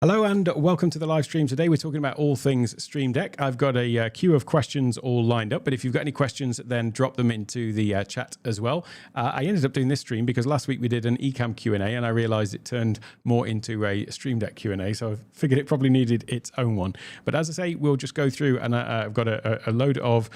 Hello and welcome to the live stream. Today we're talking about all things Stream Deck. I've got a queue of questions all lined up, but if you've got any questions, then drop them into the chat as well. I ended up doing this stream because last week we did an Ecamm Q&A and I realized it turned more into a Stream Deck Q&A, so I figured it probably needed its own one. But as I say, we'll just go through, and I've got a load of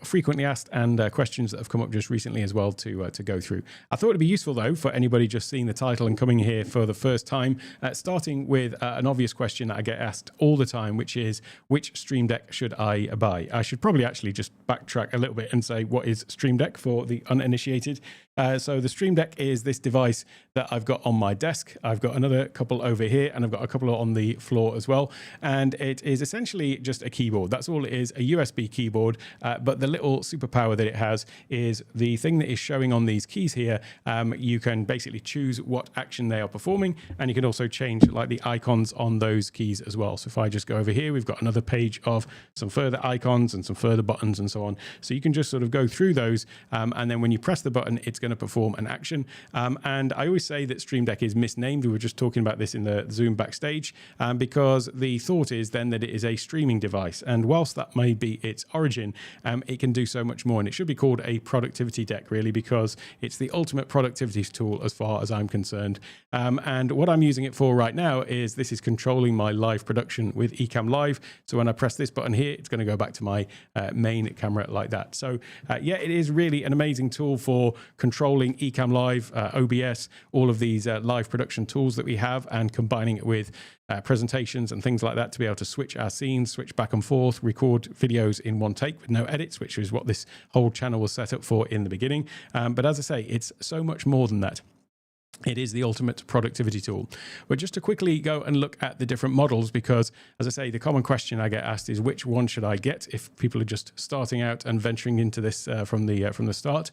frequently asked and questions that have come up just recently as well to go through. I thought it'd be useful though for anybody just seeing the title and coming here for the first time, starting with an obvious question that I get asked all the time, which is, which Stream Deck should I buy? I should probably actually just backtrack a little bit and say, what is Stream Deck for the uninitiated? So the Stream Deck is this device that I've got on my desk. I've got another couple over here, and I've got a couple on the floor as well. And it is essentially just a keyboard. That's all it is, a USB keyboard. But the little superpower that it has is the thing that is showing on these keys here. You can basically choose what action they are performing, and you can also change like the icons on those keys as well. So if I just go over here, we've got another page of some further icons and some further buttons and so on. So you can just sort of go through those, and then when you press the button, it's going to perform an action. And I always say that Stream Deck is misnamed. We were just talking about this in the Zoom backstage, because the thought is then that it is a streaming device. And whilst that may be its origin, it can do so much more. And it should be called a productivity deck, really, because it's the ultimate productivity tool as far as I'm concerned. And what I'm using it for right now is this is controlling my live production with Ecamm Live. So when I press this button here, it's going to go back to my main camera like that. So yeah, it is really an amazing tool for controlling Ecamm Live, OBS, all of these live production tools that we have, and combining it with presentations and things like that to be able to switch our scenes, switch back and forth, record videos in one take with no edits, which is what this whole channel was set up for in the beginning. But as I say, it's so much more than that. It is the ultimate productivity tool. But just to quickly go and look at the different models, because as I say, the common question I get asked is, which one should I get if people are just starting out and venturing into this from the start?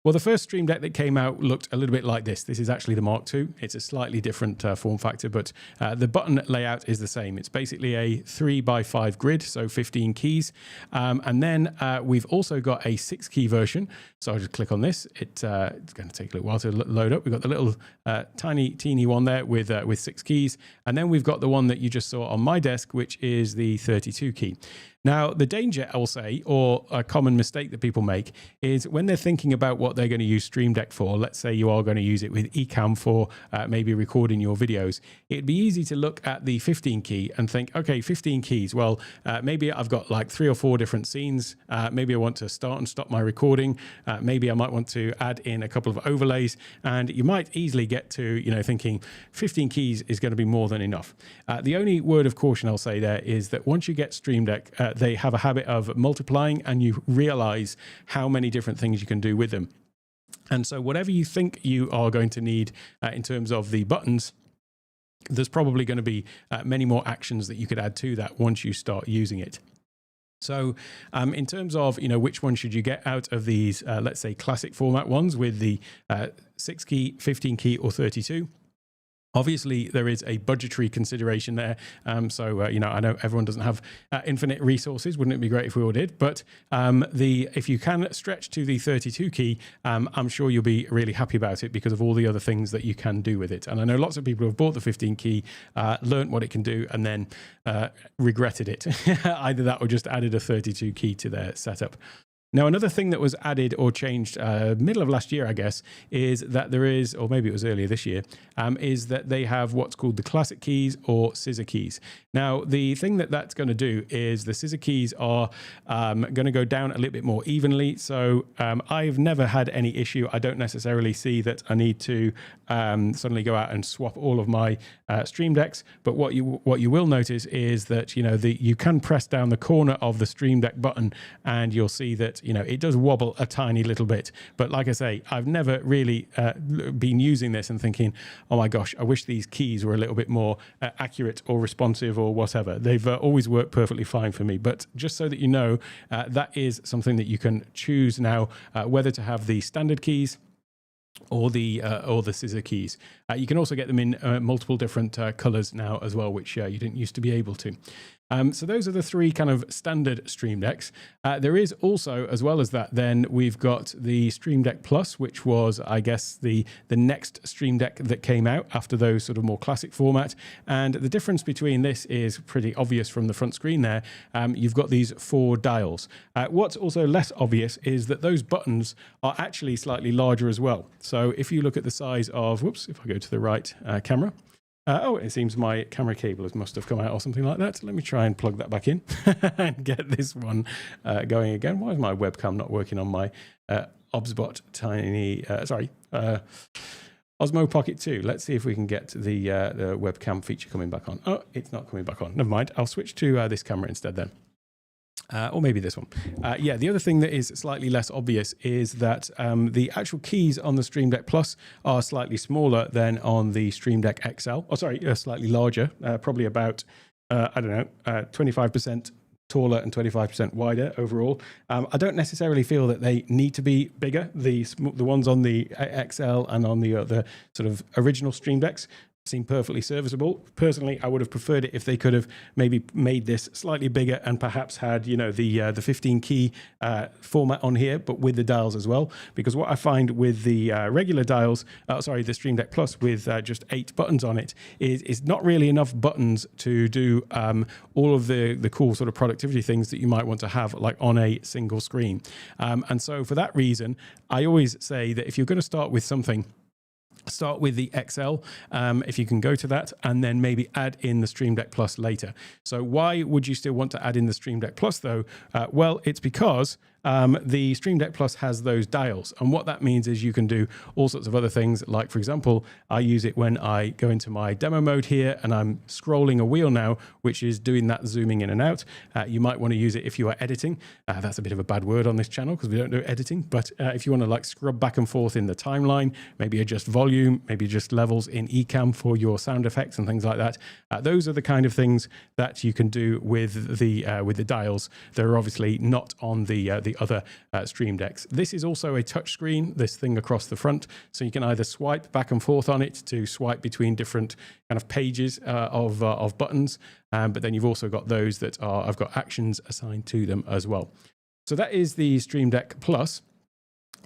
Well, the first Stream Deck that came out looked a little bit like this. This is actually the Mark II. It's a slightly different form factor, but the button layout is the same. It's basically a 3x5 grid, so 15 keys. And then we've also got a 6-key version. So I'll just click on this. It's going to take a little while to load up. We've got the little tiny, teeny one there with 6 keys. And then we've got the one that you just saw on my desk, which is the 32 key. Now, the danger, I'll say, or a common mistake that people make, is when they're thinking about what they're going to use Stream Deck for. Let's say you are going to use it with Ecamm for maybe recording your videos. It'd be easy to look at the 15 key and think, okay, 15 keys. Well, maybe I've got like 3 or 4 different scenes. Maybe I want to start and stop my recording. Maybe I might want to add in a couple of overlays. And you might easily get to, thinking 15 keys is going to be more than enough. The only word of caution I'll say there is that once you get Stream Deck, they have a habit of multiplying, and you realize how many different things you can do with them. And so whatever you think you are going to need in terms of the buttons, there's probably going to be many more actions that you could add to that once you start using it. So in terms of, which one should you get out of these, let's say, classic format ones with the 6-key, 15-key, or 32? Obviously, there is a budgetary consideration there. So, I know everyone doesn't have infinite resources. Wouldn't it be great if we all did? But if you can stretch to the 32 key, I'm sure you'll be really happy about it because of all the other things that you can do with it. And I know lots of people who have bought the 15 key, learned what it can do, and then regretted it. Either that or just added a 32 key to their setup. Now, another thing that was added or changed middle of last year, I guess, is that there is, or maybe it was earlier this year, is that they have what's called the classic keys or scissor keys. Now, the thing that that's going to do is the scissor keys are going to go down a little bit more evenly. So I've never had any issue. I don't necessarily see that I need to suddenly go out and swap all of my Stream Decks. But what you will notice is that, you can press down the corner of the Stream Deck button and you'll see that it does wobble a tiny little bit. But like I say, I've never really been using this and thinking, oh my gosh, I wish these keys were a little bit more accurate or responsive or whatever. They've always worked perfectly fine for me. But just so that you know, that is something that you can choose now, whether to have the standard keys or the scissor keys. You can also get them in multiple different colors now as well, which you didn't used to be able to. So those are the three kind of standard Stream Decks. There is also, as well as that, then we've got the Stream Deck Plus, which was, I guess, the next Stream Deck that came out after those sort of more classic format. And the difference between this is pretty obvious from the front screen there. You've got these 4 dials. What's also less obvious is that those buttons are actually slightly larger as well. So if you look at the size of, whoops, if I go to the right camera, oh, it seems my camera cable must have come out or something like that. Let me try and plug that back in and get this one going again. Why is my webcam not working on my Obsbot tiny, Osmo Pocket 2. Let's see if we can get the webcam feature coming back on. Oh, it's not coming back on. Never mind. I'll switch to this camera instead then. Or maybe this one. Yeah, the other thing that is slightly less obvious is that the actual keys on the Stream Deck Plus are slightly smaller than on the Stream Deck XL. Oh, sorry, slightly larger, probably about, I don't know, 25% taller and 25% wider overall. I don't necessarily feel that they need to be bigger. The ones on the XL and on the sort of original Stream Decks seem perfectly serviceable. Personally, I would have preferred it if they could have maybe made this slightly bigger and perhaps had, you know, the 15 key format on here, but with the dials as well. Because what I find with the regular dials, the Stream Deck Plus with just 8 buttons on it, is not really enough buttons to do all of the cool sort of productivity things that you might want to have like on a single screen. And so for that reason, I always say that if you're going to start with something, start with the XL, if you can go to that, and then maybe add in the Stream Deck Plus later. So why would you still want to add in the Stream Deck Plus though? Well, it's because the Stream Deck Plus has those dials. And what that means is you can do all sorts of other things. Like, for example, I use it when I go into my demo mode here and I'm scrolling a wheel now, which is doing that zooming in and out. You might want to use it if you are editing. That's a bit of a bad word on this channel because we don't do editing. But if you want to like scrub back and forth in the timeline, maybe adjust volume, maybe adjust levels in Ecamm for your sound effects and things like that. Those are the kind of things that you can do with the dials. They're obviously not on the other Stream Decks. This is also a touch screen, this thing across the front, so you can either swipe back and forth on it to swipe between different kind of pages of buttons, but then you've also got those that are, I've got actions assigned to them as well. So that is the Stream Deck Plus.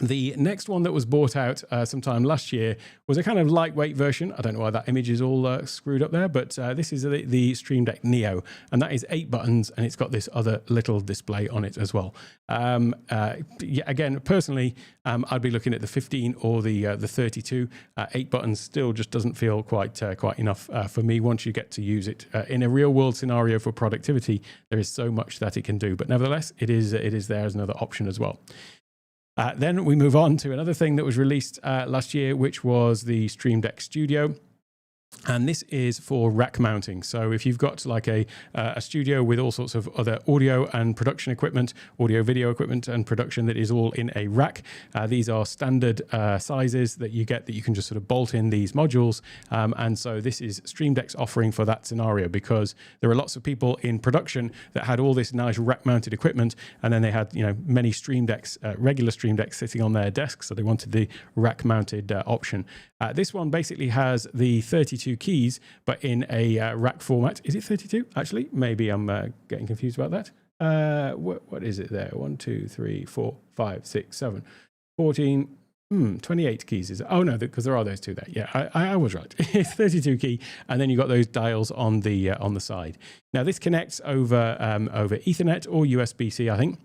The next one that was bought out sometime last year was a kind of lightweight version. I don't know why that image is all screwed up there, but this is the Stream Deck Neo, and that is 8 buttons, and it's got this other little display on it as well. Yeah, again, personally, I'd be looking at the 15 or the 32. 8 buttons still just doesn't feel quite enough for me once you get to use it. In a real world scenario for productivity, there is so much that it can do, but nevertheless, it is there as another option as well. Then we move on to another thing that was released last year, which was the Stream Deck Studio. And this is for rack mounting. So if you've got like a studio with all sorts of other audio and production equipment, audio video equipment and production that is all in a rack, these are standard sizes that you get that you can just sort of bolt in these modules. And so this is Stream Deck's offering for that scenario, because there are lots of people in production that had all this nice rack mounted equipment, and then they had, you know, many Stream Decks, regular Stream Decks sitting on their desks. So they wanted the rack mounted option. This one basically has the 32 keys, but in a rack format. Is it 32? Actually, maybe I'm getting confused about that. What is it there? 1, 2, 3, 4, 5, 6, 7, 14, 28 keys is it? Oh no, because there are those two there. Yeah, I was right. It's 32 key, and then you've got those dials on the side. Now this connects over Ethernet or USB-C, I think.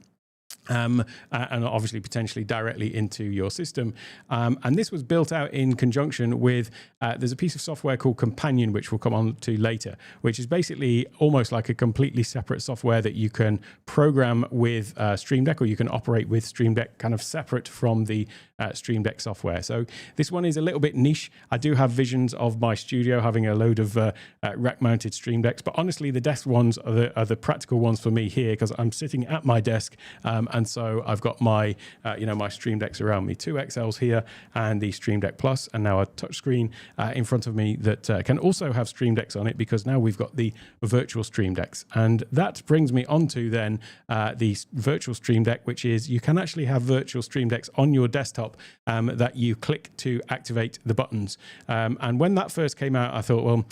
And obviously potentially directly into your system. And this was built out in conjunction with, there's a piece of software called Companion, which we'll come on to later, which is basically almost like a completely separate software that you can program with Stream Deck, or you can operate with Stream Deck kind of separate from the Stream Deck software. So this one is a little bit niche. I do have visions of my studio having a load of rack-mounted Stream Decks, but honestly, the desk ones are the practical ones for me here, because I'm sitting at my desk, and so I've got my my Stream Decks around me, 2 XLs here, and the Stream Deck Plus, and now a touchscreen in front of me that can also have Stream Decks on it, because now we've got the virtual Stream Decks. And that brings me on to then the virtual Stream Deck, which is you can actually have virtual Stream Decks on your desktop that you click to activate the buttons. And when that first came out, I thought, well,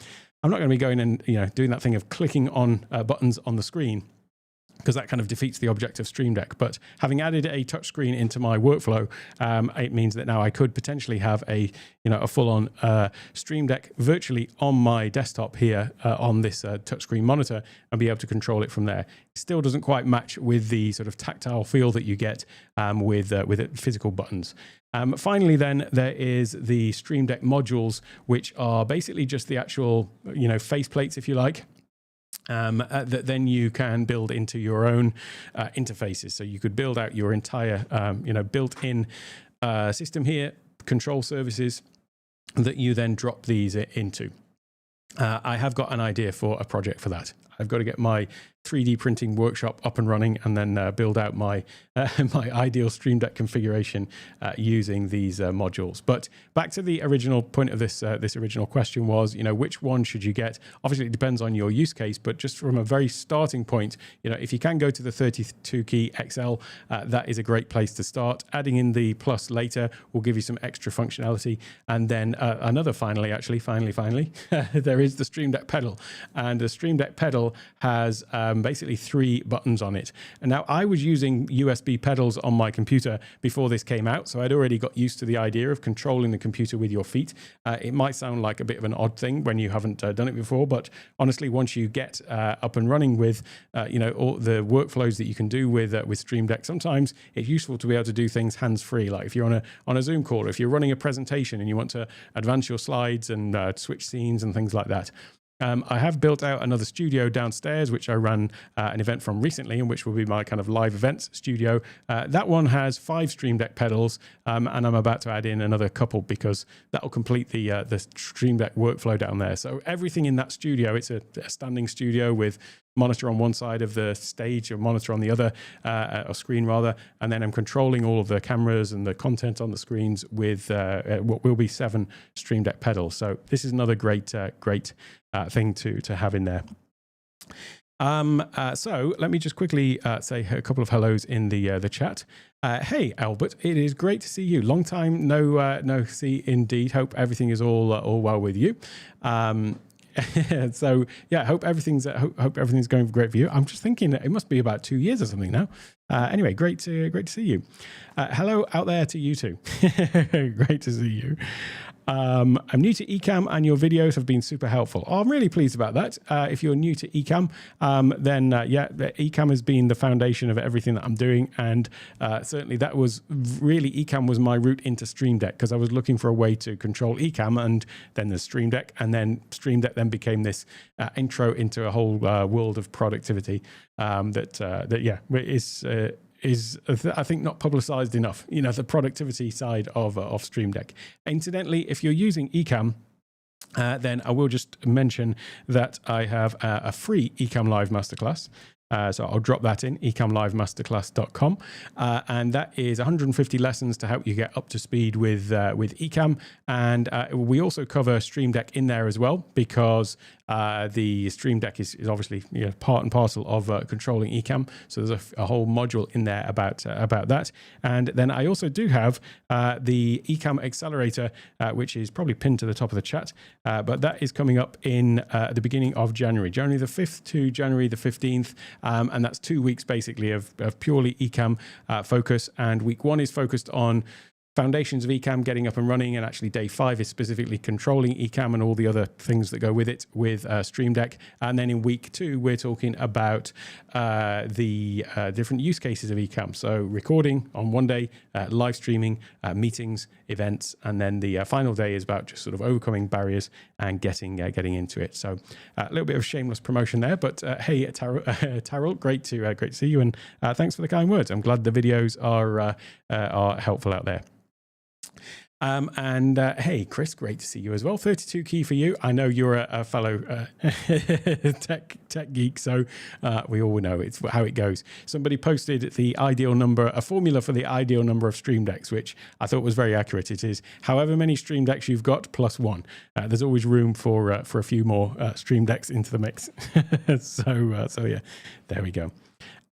I'm not going to be going and doing that thing of clicking on buttons on the screen, because that kind of defeats the object of Stream Deck. But having added a touchscreen into my workflow, it means that now I could potentially have a full-on Stream Deck virtually on my desktop here on this touchscreen monitor and be able to control it from there. Still doesn't quite match with the sort of tactile feel that you get with physical buttons. Finally, then, there is the Stream Deck modules, which are basically just the actual faceplates, if you like. That then you can build into your own interfaces. So you could build out your entire, built-in system here, control services that you then drop these into. I have got an idea for a project for that. I've got to get my 3D printing workshop up and running, and then build out my my ideal Stream Deck configuration using these modules. But back to the original point of this original question was, which one should you get? Obviously, it depends on your use case, but just from a very starting point, if you can go to the 32 key XL, that is a great place to start. Adding in the Plus later will give you some extra functionality, and then finally, there is the Stream Deck pedal, and the Stream Deck pedal has basically 3 buttons on it. And now I was using USB pedals on my computer before this came out, so I'd already got used to the idea of controlling the computer with your feet. It might sound like a bit of an odd thing when you haven't done it before, but honestly, once you get up and running with all the workflows that you can do with Stream Deck, sometimes it's useful to be able to do things hands-free. Like if you're on a Zoom call, if you're running a presentation and you want to advance your slides and switch scenes and things like that. I have built out another studio downstairs, which I ran an event from recently, and which will be my kind of live events studio. That one has 5 Stream Deck pedals, and I'm about to add in another couple because that will complete the Stream Deck workflow down there. So everything in that studio, it's a standing studio with monitor on one side of the stage, or monitor on the other, or screen rather, and then I'm controlling all of the cameras and the content on the screens with what will be 7 Stream Deck pedals. So this is another great thing to have in there. So let me just quickly say a couple of hellos in the chat. Hey Albert, it is great to see you. Long time no see indeed. Hope everything is all well with you. So yeah, hope everything's going great for you. I'm just thinking it must be about 2 years or something now. Anyway, great to see you. Hello out there to you too. Great to see you. I'm new to Ecamm and your videos have been super helpful. Oh, I'm really pleased about that. If you're new to Ecamm, then Ecamm has been the foundation of everything that I'm doing, and certainly that was really, Ecamm was my route into Stream Deck, because I was looking for a way to control Ecamm, and then the Stream Deck, and then Stream Deck then became this intro into a whole world of productivity is I think not publicized enough, the productivity side of Stream Deck. Incidentally, if you're using Ecamm, then I will just mention that I have a free Ecamm Live Masterclass. So I'll drop that in, ecammlivemasterclass.com. And that is 150 lessons to help you get up to speed with Ecamm. And we also cover Stream Deck in there as well, because the Stream Deck is obviously part and parcel of controlling Ecamm. So there's a whole module in there about that. And then I also do have the Ecamm Accelerator, which is probably pinned to the top of the chat. But that is coming up in the beginning of January the 5th to January the 15th. And that's 2 weeks basically of purely Ecamm focus. And week 1 is focused on foundations of Ecamm, getting up and running, and actually day 5 is specifically controlling Ecamm and all the other things that go with it with Stream Deck. And then in week 2, we're talking about the different use cases of Ecamm. So recording on one day, live streaming, meetings, events, and then the final day is about just sort of overcoming barriers and getting into it. So a little bit of shameless promotion there, but hey, Tarol, great to see you, and thanks for the kind words. I'm glad the videos are helpful out there. Hey, Chris, great to see you as well. 32 key for you. I know you're a fellow tech geek, so we all know it's how it goes. Somebody posted the ideal number, a formula for the ideal number of Stream Decks, which I thought was very accurate. It is however many Stream Decks you've got plus 1. There's always room for a few more Stream Decks into the mix. So yeah, there we go.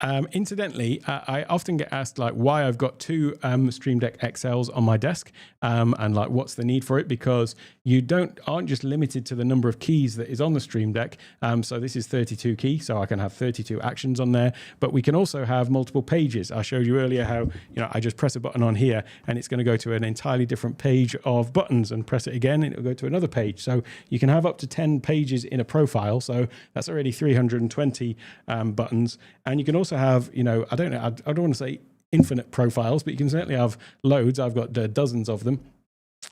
Incidentally, I often get asked like why I've got two Stream Deck XLs on my desk, and like what's the need for it, because you aren't just limited to the number of keys that is on the Stream Deck. So this is 32 key, so I can have 32 actions on there, but we can also have multiple pages. I showed you earlier how, I just press a button on here and it's going to go to an entirely different page of buttons, and press it again and it'll go to another page. So you can have up to 10 pages in a profile. So that's already 320 buttons. And you can also have, I don't want to say infinite profiles, but you can certainly have loads. I've got dozens of them.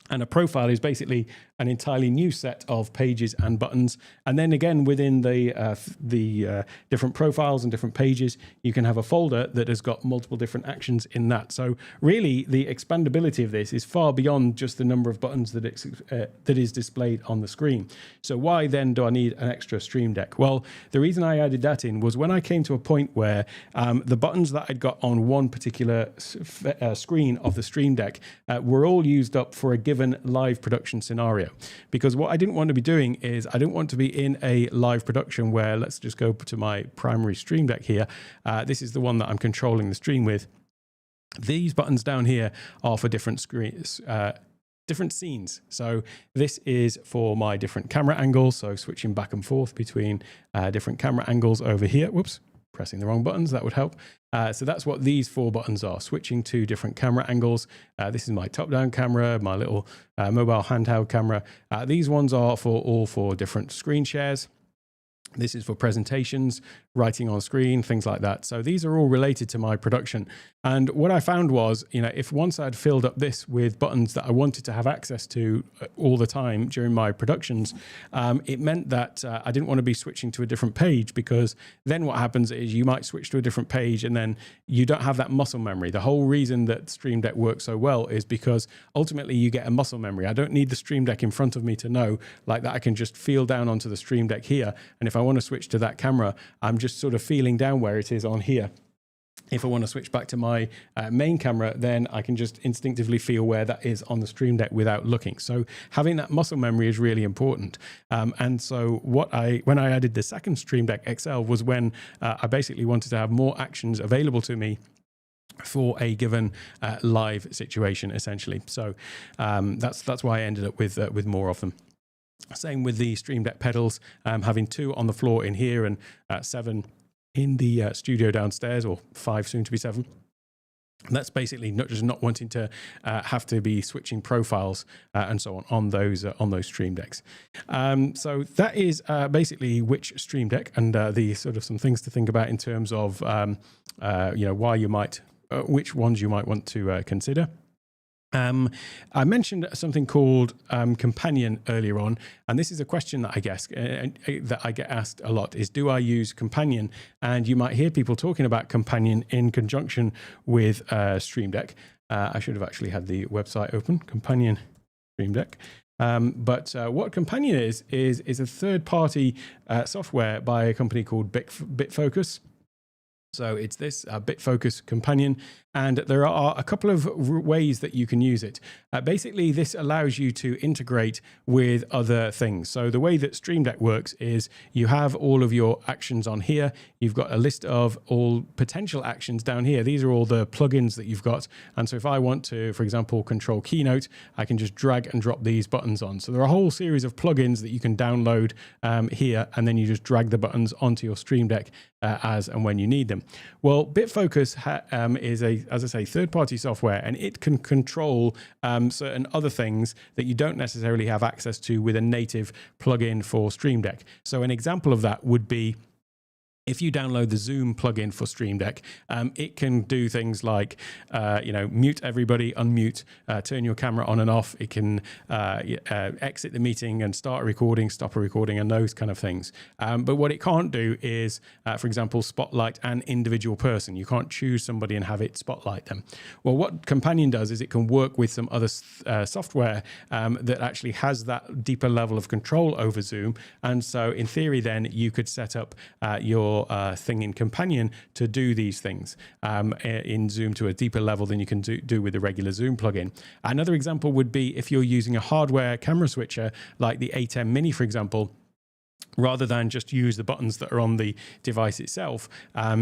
And a profile is basically an entirely new set of pages and buttons. And then again, within the different profiles and different pages, you can have a folder that has got multiple different actions in that. So really, the expandability of this is far beyond just the number of buttons that is displayed on the screen. So why then do I need an extra Stream Deck? Well, the reason I added that in was when I came to a point where the buttons that I'd got on one particular screen of the Stream Deck were all used up for a given live production scenario. Because what I didn't want to be doing is I didn't want to be in a live production where, let's just go to my primary Stream Deck here. This is the one that I'm controlling the stream with. These buttons down here are for different screens, different scenes. So this is for my different camera angles. So switching back and forth between different camera angles over here. Whoops. Pressing the wrong buttons, that would help. So that's what these 4 buttons are, switching to different camera angles. This is my top-down camera, my little mobile handheld camera. These ones are all for different screen shares. This is for presentations, writing on screen, things like that. So these are all related to my production. And what I found was, if once I'd filled up this with buttons that I wanted to have access to all the time during my productions, it meant that I didn't want to be switching to a different page, because then what happens is you might switch to a different page and then you don't have that muscle memory. The whole reason that Stream Deck works so well is because ultimately you get a muscle memory. I don't need the Stream Deck in front of me to know like that. I can just feel down onto the Stream Deck here. And if I want to switch to that camera, I'm just sort of feeling down where it is on here. If I want to switch back to my main camera, then I can just instinctively feel where that is on the Stream Deck without looking. So having that muscle memory is really important. And so when I added the second Stream Deck XL was when I basically wanted to have more actions available to me for a given live situation, essentially. So that's why I ended up with more of them. Same with the Stream Deck pedals, having 2 on the floor in here and 7 in the studio downstairs, or 5 soon to be 7. And that's basically not wanting to have to be switching profiles and so on those Stream Decks. So that is basically which Stream Deck, and the sort of some things to think about in terms of why you might which ones you might want to consider. I mentioned something called Companion earlier on, and this is a question that I get asked a lot: is do I use Companion? And you might hear people talking about Companion in conjunction with Stream Deck. I should have actually had the website open, Companion Stream Deck. But what Companion is a third-party software by a company called BitFocus. So it's this BitFocus Companion, and there are a couple of ways that you can use it. Basically, this allows you to integrate with other things. So the way that Stream Deck works is you have all of your actions on here. You've got a list of all potential actions down here. These are all the plugins that you've got. And so if I want to, for example, control Keynote, I can just drag and drop these buttons on. So there are a whole series of plugins that you can download here, and then you just drag the buttons onto your Stream Deck as and when you need them. Well, BitFocus is as I say, third-party software, and it can control certain other things that you don't necessarily have access to with a native plugin for Stream Deck. So an example of that would be, if you download the Zoom plugin for Stream Deck, it can do things like, mute everybody, unmute, turn your camera on and off. It can exit the meeting and start a recording, stop a recording, and those kind of things. But what it can't do is, for example, spotlight an individual person. You can't choose somebody and have it spotlight them. Well, what Companion does is it can work with some other software that actually has that deeper level of control over Zoom. And so in theory, then you could set up your thing in Companion to do these things in Zoom to a deeper level than you can do with the regular Zoom plugin. Another example would be if you're using a hardware camera switcher like the A10 Mini, for example. rather than just use the buttons that are on the device itself,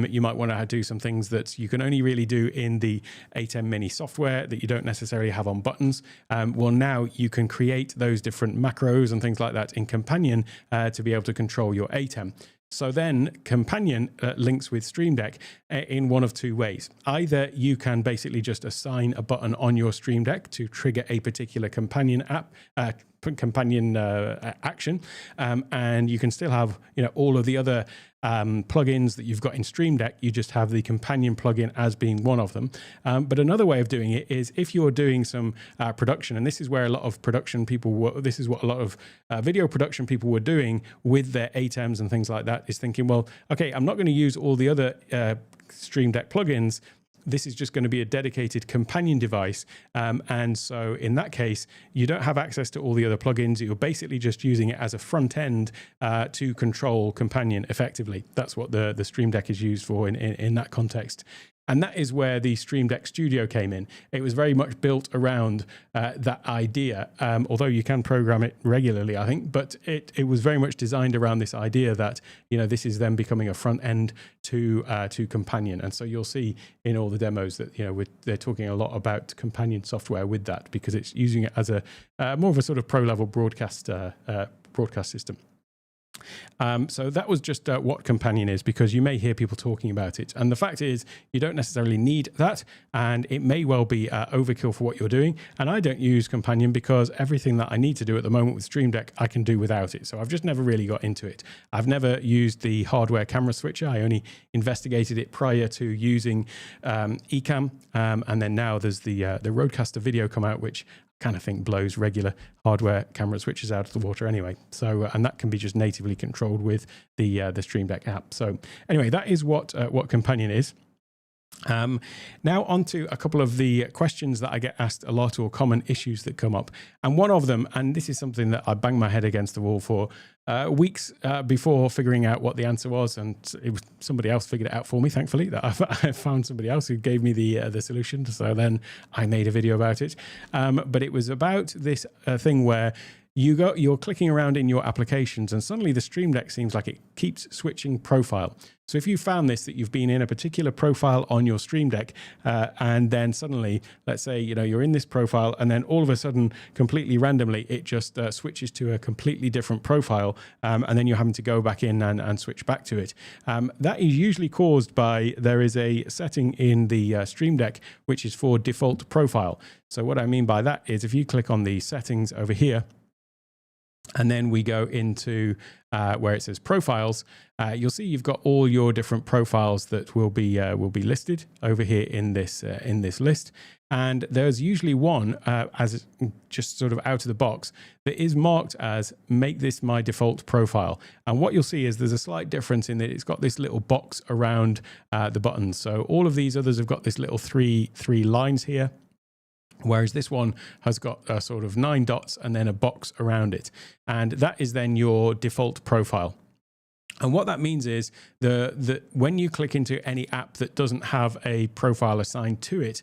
you might want to do some things that you can only really do in the Ecamm Mini software that you don't necessarily have on buttons. Well, now you can create those different macros and things like that in Companion to be able to control your Ecamm. So then Companion links with Stream Deck in one of two ways. Either you can basically just assign a button on your Stream Deck to trigger a particular Companion app, action, and you can still have all of the other plugins that you've got in Stream Deck. You just have the Companion plugin as being one of them. But another way of doing it is if you're doing some production, and this is where a lot of production people were, this is what a lot of video production people were doing with their ATEMs and things like that, is thinking, well, okay, I'm not going to use all the other Stream Deck plugins. This is just going to be a dedicated Companion device. And so in that case, you don't have access to all the other plugins. You're basically just using it as a front end to control Companion effectively. That's what the Stream Deck is used for in that context. And that is where the Stream Deck Studio came in. It was very much built around that idea, although you can program it regularly, I think, but it was very much designed around this idea that, this is then becoming a front end to Companion. And so you'll see in all the demos that, they're talking a lot about Companion software with that, because it's using it as a more of a sort of pro-level broadcast system. So that was just what Companion is, because you may hear people talking about it. And the fact is, you don't necessarily need that, and it may well be overkill for what you're doing. And I don't use Companion because everything that I need to do at the moment with Stream Deck, I can do without it. So I've just never really got into it. I've never used the hardware camera switcher. I only investigated it prior to using Ecamm. And then now there's the Rodecaster video come out, which kind of think blows regular hardware camera switches out of the water anyway. So and that can be just natively controlled with the Stream Deck app. So anyway, that is what Companion is. Now on to a couple of the questions that I get asked a lot, or common issues that come up. And one of them, and this is something that I banged my head against the wall for weeks before figuring out what the answer was, and it was somebody else figured it out for me, thankfully, that I found somebody else who gave me the solution. So then I made a video about it. But it was about this thing where you're clicking around in your applications and suddenly the Stream Deck seems like it keeps switching profile. So if you found this, that you've been in a particular profile on your Stream Deck and then suddenly, let's say, you're in this profile and then all of a sudden, completely randomly, it just switches to a completely different profile and then you're having to go back in and switch back to it. That is usually caused by, there is a setting in the Stream Deck which is for default profile. So what I mean by that is if you click on the settings over here, and then we go into where it says profiles, you'll see you've got all your different profiles that will be listed over here in this list. And there's usually one as just sort of out of the box that is marked as make this my default profile. And what you'll see is there's a slight difference in that it's got this little box around the buttons. So all of these others have got this little three lines here, whereas this one has got a sort of 9 dots and then a box around it. And that is then your default profile. And what that means is that when you click into any app that doesn't have a profile assigned to it,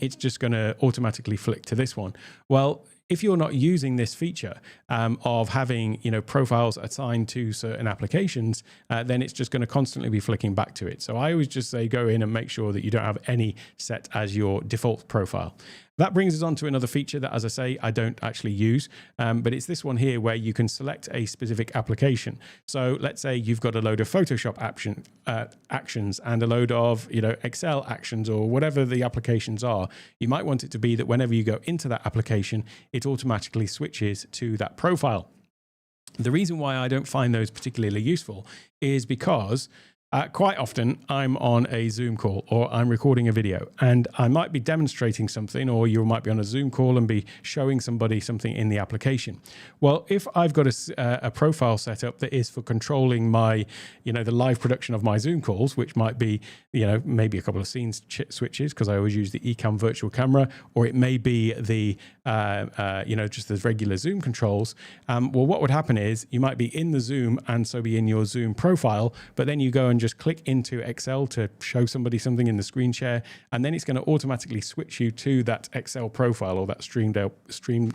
it's just going to automatically flick to this one. Well, if you're not using this feature of having profiles assigned to certain applications, then it's just going to constantly be flicking back to it. So I always just say go in and make sure that you don't have any set as your default profile. That brings us on to another feature that, as I say, I don't actually use, but it's this one here where you can select a specific application. So let's say you've got a load of Photoshop actions and a load of Excel actions or whatever the applications are. You might want it to be that whenever you go into that application, it automatically switches to that profile. The reason why I don't find those particularly useful is because quite often I'm on a Zoom call or I'm recording a video and I might be demonstrating something, or you might be on a Zoom call and be showing somebody something in the application. Well, if I've got a profile set up that is for controlling my, the live production of my Zoom calls, which might be, maybe a couple of scene switches because I always use the Ecamm virtual camera, or it may be the, just the regular Zoom controls. Well, what would happen is you might be in the Zoom and so be in your Zoom profile, but then you go and just click into Excel to show somebody something in the screen share, and then it's going to automatically switch you to that Excel profile or that stream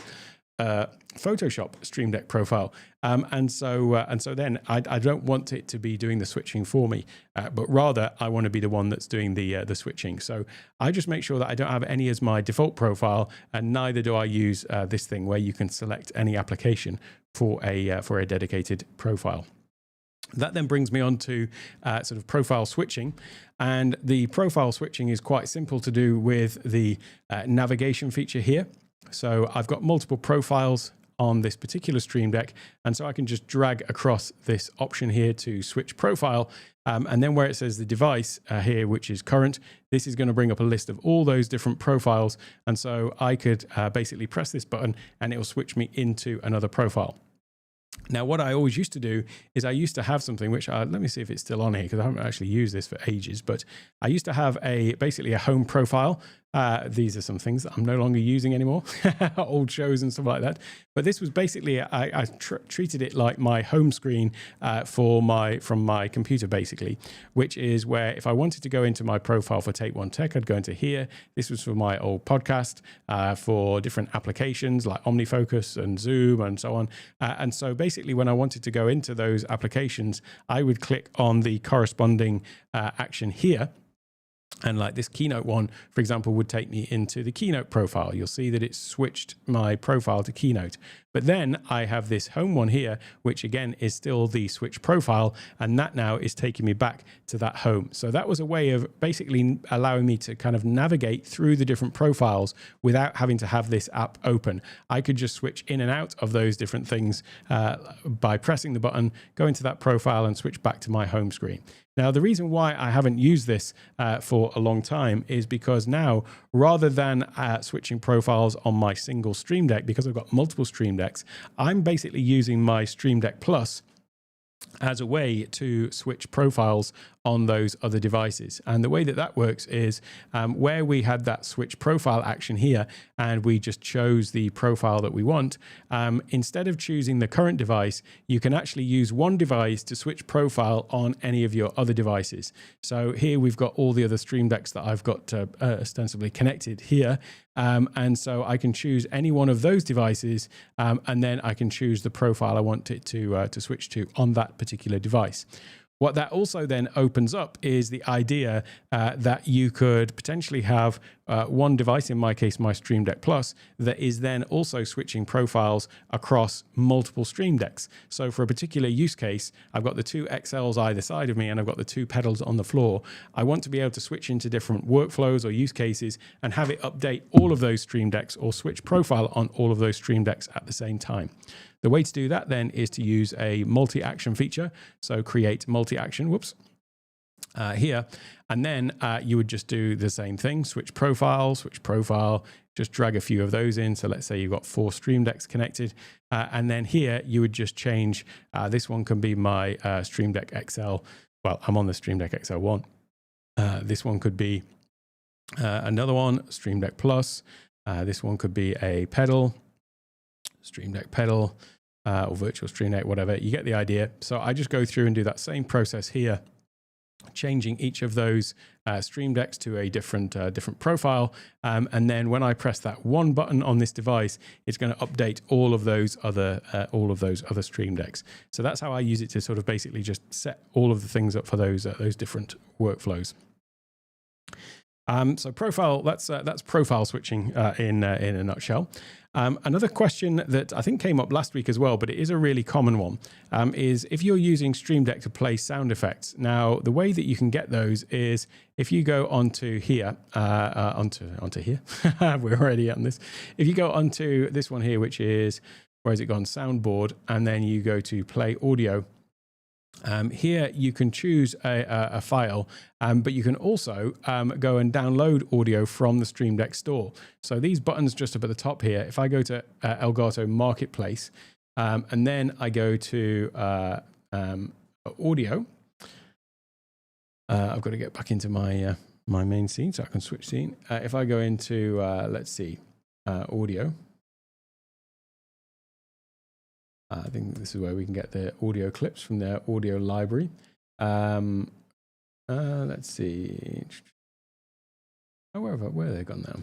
Photoshop Stream Deck profile, and so then I don't want it to be doing the switching for me, but rather I want to be the one that's doing the switching. So I just make sure that I don't have any as my default profile, and neither do I use this thing where you can select any application for a dedicated profile. That then brings me on to sort of profile switching. And the profile switching is quite simple to do with the navigation feature here. So I've got multiple profiles on this particular Stream Deck, and so I can just drag across this option here to switch profile. And then where it says the device here, which is current, this is going to bring up a list of all those different profiles. And so I could basically press this button and it will switch me into another profile. Now, what I always used to do is I used to have something which let me see if it's still on here, because I haven't actually used this for ages, but I used to have basically a home profile. These are some things that I'm no longer using anymore, old shows and stuff like that. But this was basically, I treated it like my home screen from my computer, basically, which is where if I wanted to go into my profile for Take One Tech, I'd go into here. This was for my old podcast, for different applications like OmniFocus and Zoom and so on. And so basically when I wanted to go into those applications, I would click on the corresponding action here. And like this Keynote one, for example, would take me into the Keynote profile. You'll see that it's switched my profile to Keynote. But then I have this home one here, which again is still the switch profile. And that now is taking me back to that home. So that was a way of basically allowing me to kind of navigate through the different profiles without having to have this app open. I could just switch in and out of those different things by pressing the button, go into that profile and switch back to my home screen. Now, the reason why I haven't used this for a long time is because now, rather than switching profiles on my single Stream Deck, because I've got multiple Stream Decks, I'm basically using my Stream Deck Plus as a way to switch profiles on those other devices. And the way that that works is where we had that switch profile action here and we just chose the profile that we want, instead of choosing the current device, you can actually use one device to switch profile on any of your other devices. So here we've got all the other Stream Decks that I've got ostensibly connected here. And so I can choose any one of those devices, and then I can choose the profile I want it to switch to on that particular device. What that also then opens up is the idea that you could potentially have one device, in my case, my Stream Deck Plus, that is then also switching profiles across multiple Stream Decks. So for a particular use case, I've got the two XLs either side of me and I've got the two pedals on the floor. I want to be able to switch into different workflows or use cases and have it update all of those Stream Decks or switch profile on all of those Stream Decks at the same time. The way to do that then is to use a multi-action feature. So create multi-action, here. And then you would just do the same thing, switch profile, just drag a few of those in. So let's say you've got 4 Stream Decks connected. And then here you would just change, this one can be my Stream Deck XL. Well, I'm on the Stream Deck XL1. This one could be another one, Stream Deck Plus. This one could be a pedal. Stream Deck pedal or virtual Stream Deck, whatever. You get the idea. So I just go through and do that same process here, changing each of those Stream Decks to a different profile. And then when I press that one button on this device, it's going to update all of those other Stream Decks. So that's how I use it to sort of basically just set all of the things up for those different workflows. So profile, that's profile switching in a nutshell. Another question that I think came up last week as well, but it is a really common one, is if you're using Stream Deck to play sound effects. Now, the way that you can get those is if you go onto here, onto here, we're already on this. If you go onto this one here, which is, where has it gone? Soundboard, and then you go to play audio. Here you can choose a file, but you can also go and download audio from the Stream Deck store. So these buttons just up at the top here, if I go to Elgato Marketplace, and then I go to audio, I've got to get back into my my main scene so I can switch scene. If I go into, let's see, audio, I think this is where we can get the audio clips from their audio library. Let's see. Oh, where have they gone now?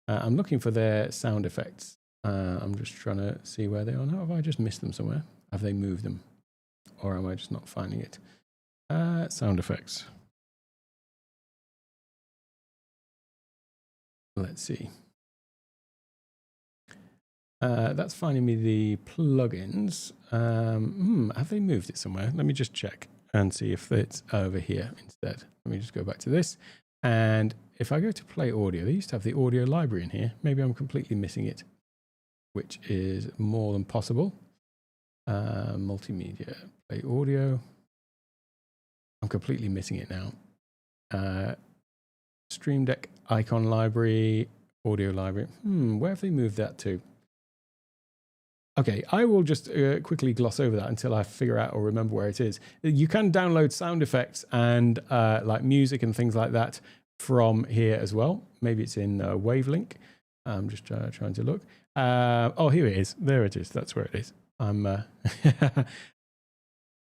I'm looking for their sound effects. I'm just trying to see where they are now. Have I just missed them somewhere? Have they moved them? Or am I just not finding it? Sound effects. Let's see. That's finding me the plugins. Have they moved it somewhere? Let me just check and see if it's over here instead. Let me just go back to this. And if I go to play audio, they used to have the audio library in here. Maybe I'm completely missing it, which is more than possible. Multimedia, play audio. I'm completely missing it now. Stream Deck icon library, audio library. Where have they moved that to? Okay, I will just quickly gloss over that until I figure out or remember where it is. You can download sound effects and like music and things like that from here as well. Maybe it's in Wavelink. I'm just trying to look. Oh, here it is. There it is. That's where it is. I'm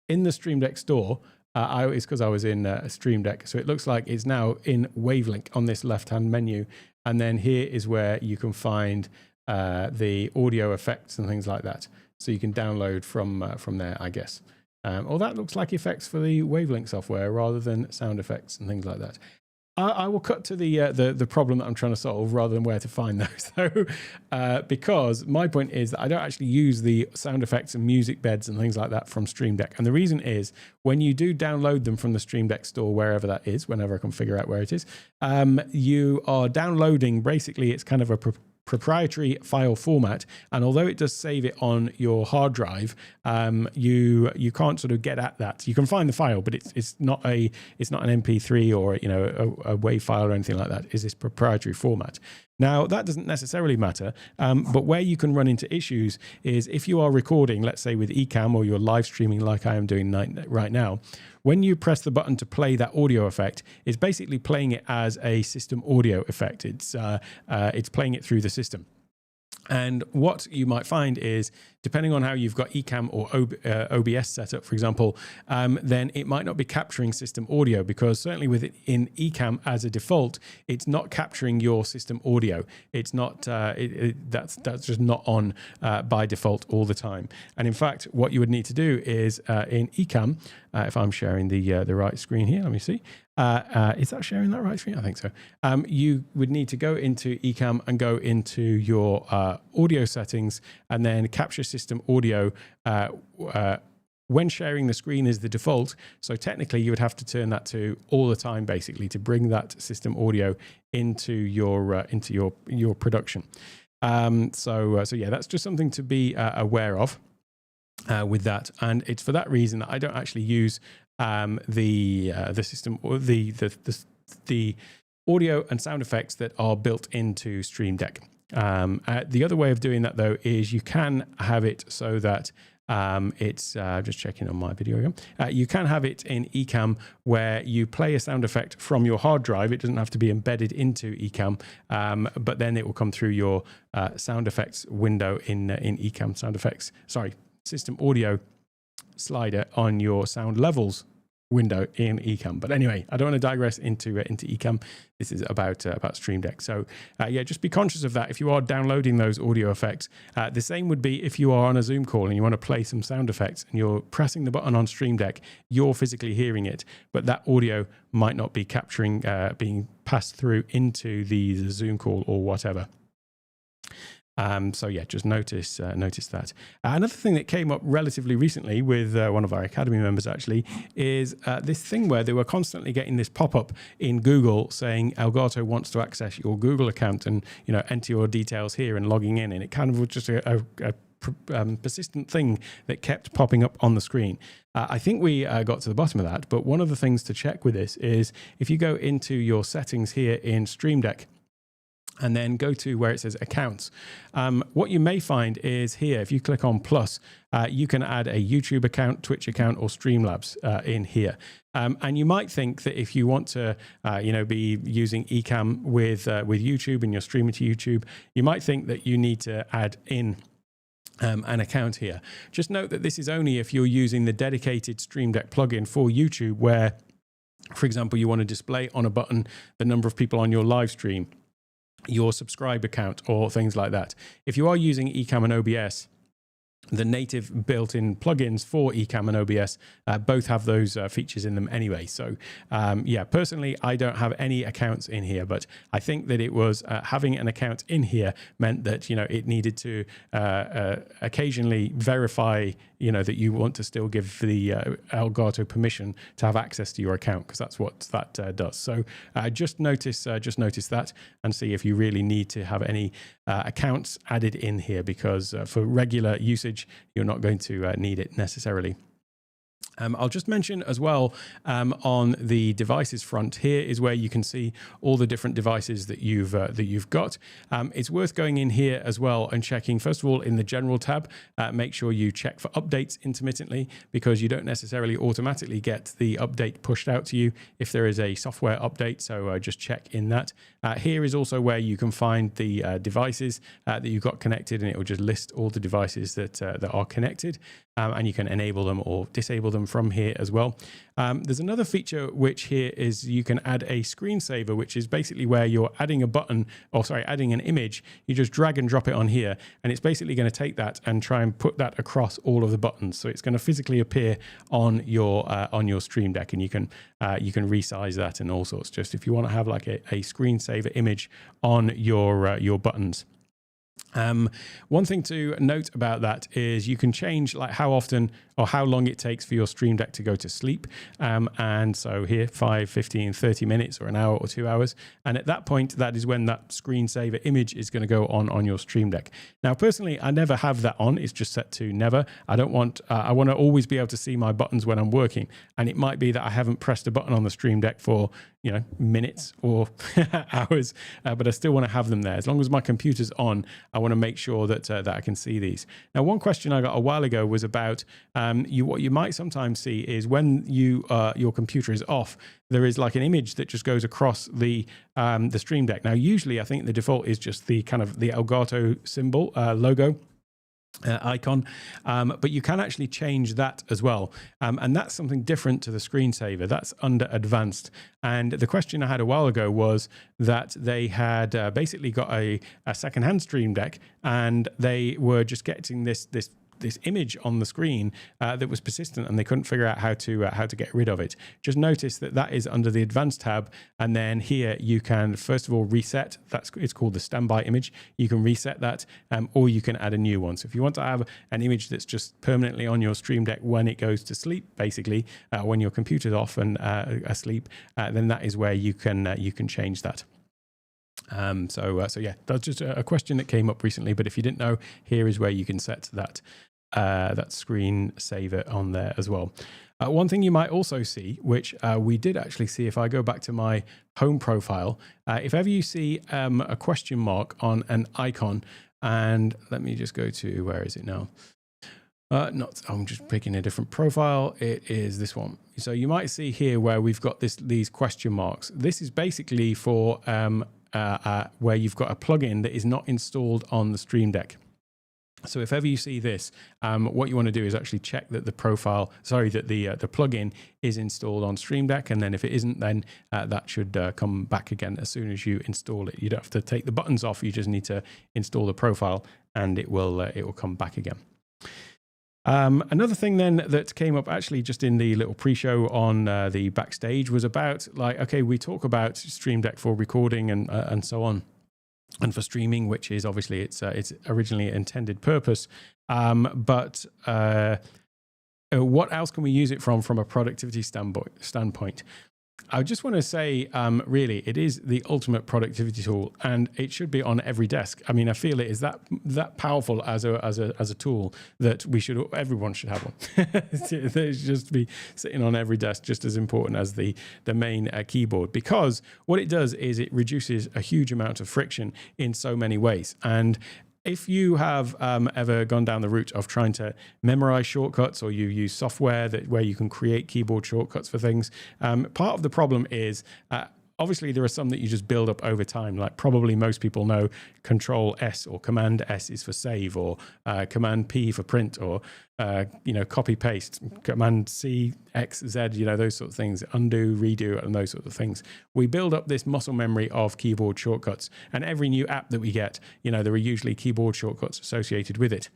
in the Stream Deck store. It's because I was in Stream Deck. So it looks like it's now in Wavelink on this left-hand menu. And then here is where you can find the audio effects and things like that. So you can download from there, I guess. Or that looks like effects for the Wavelink software rather than sound effects and things like that. I will cut to the problem that I'm trying to solve rather than where to find those. So, because my point is that I don't actually use the sound effects and music beds and things like that from Stream Deck. And the reason is when you do download them from the Stream Deck store, wherever that is, whenever I can figure out where it is, you are downloading, basically it's kind of a proprietary file format, and although it does save it on your hard drive, you can't sort of get at that. You can find the file, but it's not an MP3 or a WAV file or anything like that. It's this proprietary format. Now that doesn't necessarily matter, but where you can run into issues is if you are recording, let's say with Ecamm, or you're live streaming like I am doing right now. When you press the button to play that audio effect, it's basically playing it as a system audio effect. It's playing it through the system. And what you might find is, depending on how you've got Ecamm or OBS set up, for example, then it might not be capturing system audio, because certainly within Ecamm as a default, it's not capturing your system audio. It's not, that's just not on by default all the time. And in fact, what you would need to do is in Ecamm, if I'm sharing the right screen here, let me see. Is that sharing that right screen? I think so. You would need to go into Ecamm and go into your audio settings and then capture system audio when sharing the screen is the default. So technically you would have to turn that to all the time, basically, to bring that system audio into your production. So yeah, that's just something to be aware of with that. And it's for that reason that I don't actually use the system or the audio and sound effects that are built into Stream Deck. The other way of doing that, though, is you can have it so that it's just checking on my video again. You can have it in Ecamm where you play a sound effect from your hard drive. It doesn't have to be embedded into Ecamm, but then it will come through your sound effects window in Ecamm sound effects. Sorry, system audio slider on your sound levels window in Ecamm. But anyway, I don't want to digress into Ecamm. This is about Stream Deck. So yeah, just be conscious of that if you are downloading those audio effects. The same would be if you are on a Zoom call and you want to play some sound effects and you're pressing the button on Stream Deck, you're physically hearing it, but that audio might not be capturing, being passed through into the Zoom call or whatever. So yeah, just notice that. Another thing that came up relatively recently with one of our Academy members actually is this thing where they were constantly getting this pop-up in Google saying Elgato wants to access your Google account and enter your details here and logging in, and it kind of was just a persistent thing that kept popping up on the screen. I think we got to the bottom of that, but one of the things to check with this is if you go into your settings here in Stream Deck and then go to where it says accounts. What you may find is here, if you click on plus, you can add a YouTube account, Twitch account, or Streamlabs in here. And you might think that if you want to, be using Ecamm with YouTube and you're streaming to YouTube, you might think that you need to add in an account here. Just note that this is only if you're using the dedicated Stream Deck plugin for YouTube, where, for example, you want to display on a button the number of people on your live stream. your subscribe account or things like that. If you are using Ecamm and OBS, the native built-in plugins for Ecamm and OBS both have those features in them anyway. So yeah, personally, I don't have any accounts in here, but I think that it was having an account in here meant that, you know, it needed to occasionally verify, you know, that you want to still give the Elgato permission to have access to your account, because that's what that does. So just notice that and see if you really need to have any accounts added in here, because for regular usage, you're not going to need it necessarily. I'll just mention as well, on the devices front, here is where you can see all the different devices that you've got. It's worth going in here as well and checking, first of all, in the general tab, make sure you check for updates intermittently, because you don't necessarily automatically get the update pushed out to you if there is a software update. So just check in that. Here is also where you can find the devices that you've got connected, and it will just list all the devices that are connected. And you can enable them or disable them from here as well. There's another feature which here is you can add a screensaver, which is basically where you're adding a button, or sorry, adding an image. You just drag and drop it on here, and it's basically going to take that and try and put that across all of the buttons. So it's going to physically appear on your Stream Deck, and you can resize that and all sorts. Just if you want to have like a screensaver image on your buttons. One thing to note about that is you can change like how often or how long it takes for your Stream Deck to go to sleep. And so here, 5, 15, 30 minutes or an hour or 2 hours. And at that point, that is when that screensaver image is going to go on your Stream Deck. Now, personally, I never have that on. It's just set to never. I don't want, I want to always be able to see my buttons when I'm working. And it might be that I haven't pressed a button on the Stream Deck for, you know, minutes or hours, but I still want to have them there. As long as my computer's on, I want to make sure that that I can see these. Now, one question I got a while ago was about what you might sometimes see is when your computer is off, there is like an image that just goes across the Stream Deck. Now, usually I think the default is just the kind of the Elgato symbol logo. Icon, but you can actually change that as well, and that's something different to the screensaver. That's under advanced. And the question I had a while ago was that they had basically got a secondhand Stream Deck, and they were just getting this image on the screen that was persistent, and they couldn't figure out how to get rid of it. Just notice that is under the advanced tab, and then here you can first of all reset. It's called the standby image. You can reset that, or you can add a new one. So if you want to have an image that's just permanently on your Stream Deck when it goes to sleep, basically when your computer's off and asleep, then that is where you can change that. So yeah, that's just a question that came up recently. But if you didn't know, here is where you can set that screensaver on there as well. One thing you might also see, which we did actually see if I go back to my home profile, if ever you see a question mark on an icon, and let me just go to, where is it now? I'm just picking a different profile. It is this one. So you might see here where we've got these question marks. This is basically for where you've got a plugin that is not installed on the Stream Deck. So if ever you see this, what you want to do is actually check that the plugin is installed on Stream Deck, and then if it isn't, then that should come back again as soon as you install it. You don't have to take the buttons off. You just need to install the profile, and it will come back again. Another thing then that came up actually just in the little pre-show on the backstage was about like, okay, we talk about Stream Deck for recording and so on, and for streaming, which is obviously its originally intended purpose. But what else can we use it from a productivity standpoint? I just want to say, really, it is the ultimate productivity tool, and it should be on every desk. I mean, I feel it is that powerful as a tool that everyone should have one. It should just be sitting on every desk, just as important as the main keyboard, because what it does is it reduces a huge amount of friction in so many ways. And if you have ever gone down the route of trying to memorize shortcuts, or you use software where you can create keyboard shortcuts for things, part of the problem is obviously there are some that you just build up over time. Like probably most people know Control S or Command S is for save, or Command P for print, or copy paste, Command C, X, Z, those sort of things, undo, redo, and those sort of things. We build up this muscle memory of keyboard shortcuts, and every new app that we get, there are usually keyboard shortcuts associated with it.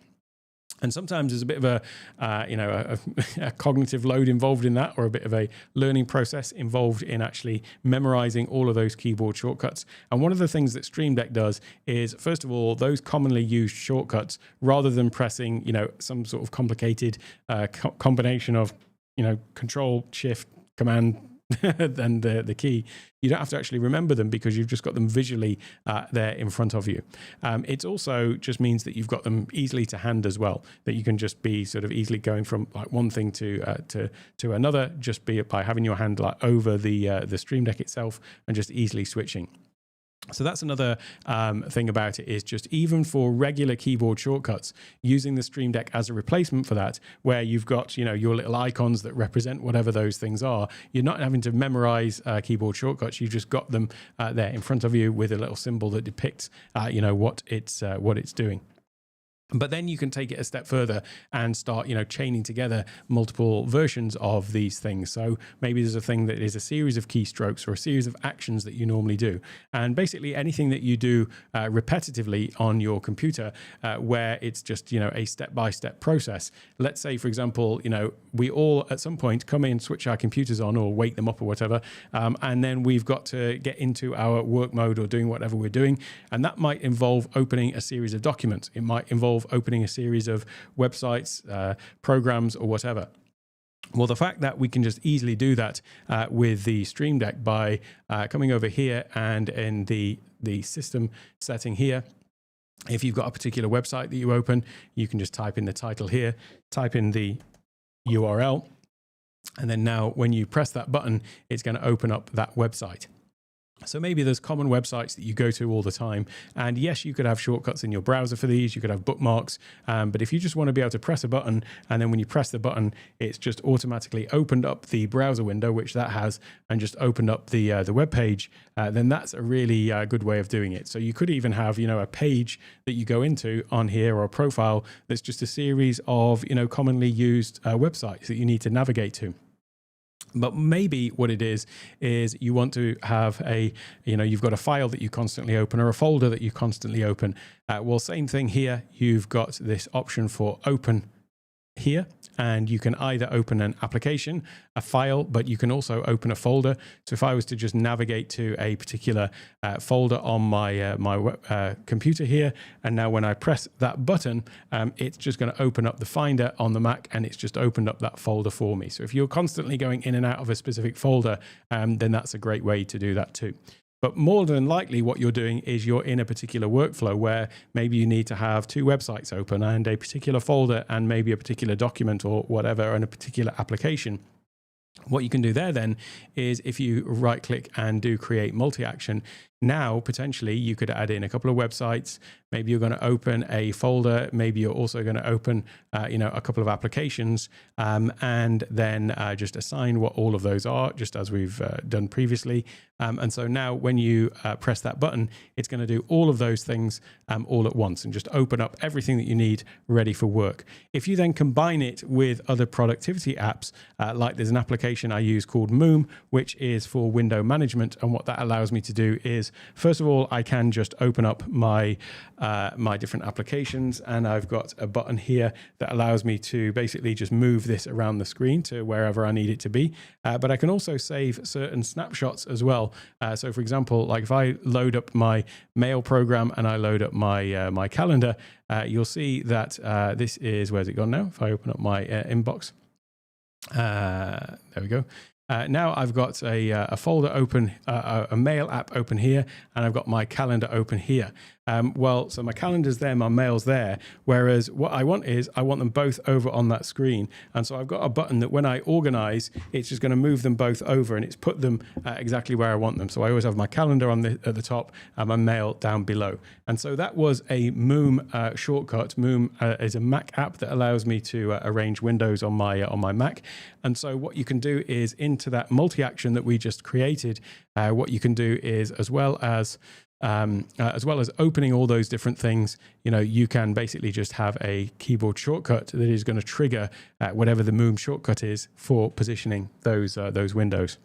And sometimes there's a bit of a cognitive load involved in that, or a bit of a learning process involved in actually memorizing all of those keyboard shortcuts. And one of the things that Stream Deck does is, first of all, those commonly used shortcuts, rather than pressing, some sort of complicated combination of, Control, Shift, Command, and the key, you don't have to actually remember them because you've just got them visually there in front of you. It also just means that you've got them easily to hand as well, that you can just be sort of easily going from like one thing to another, just be it by having your hand like over the Stream Deck itself and just easily switching. So that's another thing about it, is just even for regular keyboard shortcuts, using the Stream Deck as a replacement for that, where you've got, your little icons that represent whatever those things are. You're not having to memorize keyboard shortcuts. You've just got them there in front of you with a little symbol that depicts, what it's doing. But then you can take it a step further and start, chaining together multiple versions of these things. So maybe there's a thing that is a series of keystrokes or a series of actions that you normally do. And basically anything that you do repetitively on your computer, where it's just, a step-by-step process. Let's say, for example, we all at some point come in, switch our computers on or wake them up or whatever, and then we've got to get into our work mode or doing whatever we're doing. And that might involve opening a series of documents. It might involve opening a series of websites, programs, or whatever. Well, the fact that we can just easily do that with the Stream Deck by coming over here and in the system setting here, if you've got a particular website that you open, you can just type in the title here, type in the URL, and then now when you press that button, it's going to open up that website. So maybe there's common websites that you go to all the time. And yes, you could have shortcuts in your browser for these. You could have bookmarks. But if you just want to be able to press a button, and then when you press the button, it's just automatically opened up the browser window, which that has, and just opened up the web page, then that's a really good way of doing it. So you could even have, a page that you go into on here, or a profile that's just a series of, commonly used websites that you need to navigate to. But maybe what it is you want to have you've got a file that you constantly open, or a folder that you constantly open. Well, same thing here. You've got this option for open here, and you can either open an application, a file, but you can also open a folder. So if I was to just navigate to a particular folder on my computer here, and now when I press that button, it's just going to open up the Finder on the Mac, and it's just opened up that folder for me. So if you're constantly going in and out of a specific folder, then that's a great way to do that too. But more than likely what you're doing is you're in a particular workflow where maybe you need to have two websites open and a particular folder and maybe a particular document or whatever, and a particular application. What you can do there then is, if you right click and do create multi-action, now potentially you could add in a couple of websites. Maybe you're going to open a folder. Maybe you're also going to open, a couple of applications, and then just assign what all of those are, just as we've done previously. And so now when you press that button, it's going to do all of those things all at once and just open up everything that you need ready for work. If you then combine it with other productivity apps, like there's an application I use called Moom, which is for window management. And what that allows me to do is, first of all, I can just open up my different applications, and I've got a button here that allows me to basically just move this around the screen to wherever I need it to be. But I can also save certain snapshots as well. So for example, like if I load up my mail program and I load up my calendar, you'll see that this is, where's it gone now? If I open up my inbox, there we go. Now I've got a folder open, a mail app open here, and I've got my calendar open here. Well, so my calendar's there, my mail's there. Whereas what I want is I want them both over on that screen. And so I've got a button that when I organize, it's just going to move them both over and it's put them exactly where I want them. So I always have my calendar at the top and my mail down below. And so that was a Moom shortcut. Moom is a Mac app that allows me to arrange windows on my Mac. And so what you can do is into that multi-action that we just created, what you can do is as well as opening all those different things, you can basically just have a keyboard shortcut that is going to trigger whatever the Moom shortcut is for positioning those windows.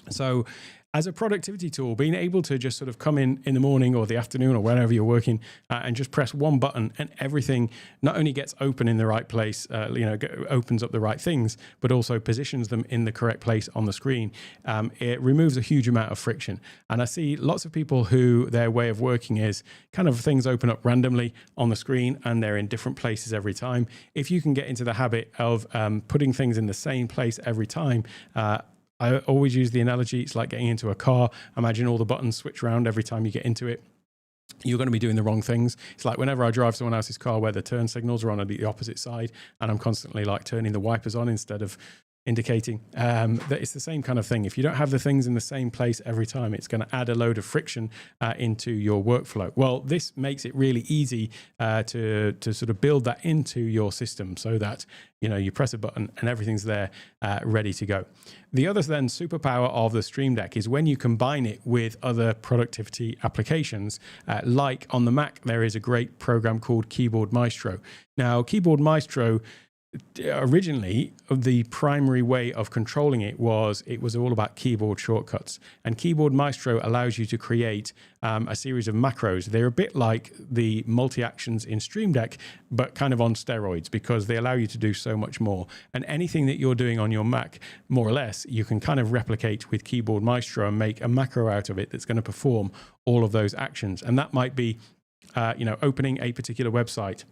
So as a productivity tool, being able to just sort of come in the morning or the afternoon or whenever you're working and just press one button and everything not only gets open in the right place, opens up the right things, but also positions them in the correct place on the screen. It removes a huge amount of friction. And I see lots of people who their way of working is kind of things open up randomly on the screen and they're in different places every time. If you can get into the habit of putting things in the same place every time, I always use the analogy, it's like getting into a car. Imagine all the buttons switch around every time you get into it. You're going to be doing the wrong things. It's like whenever I drive someone else's car where the turn signals are on the opposite side and I'm constantly like turning the wipers on instead of indicating, that it's the same kind of thing. If you don't have the things in the same place every time, it's going to add a load of friction into your workflow. Well, this makes it really easy to sort of build that into your system so that you press a button and everything's there ready to go. The other then superpower of the Stream Deck is when you combine it with other productivity applications, like on the Mac, there is a great program called Keyboard Maestro. Now, Keyboard Maestro, originally, the primary way of controlling it was all about keyboard shortcuts. And Keyboard Maestro allows you to create a series of macros. They're a bit like the multi-actions in Stream Deck, but kind of on steroids because they allow you to do so much more. And anything that you're doing on your Mac, more or less, you can kind of replicate with Keyboard Maestro and make a macro out of it that's going to perform all of those actions. And that might be, opening a particular website,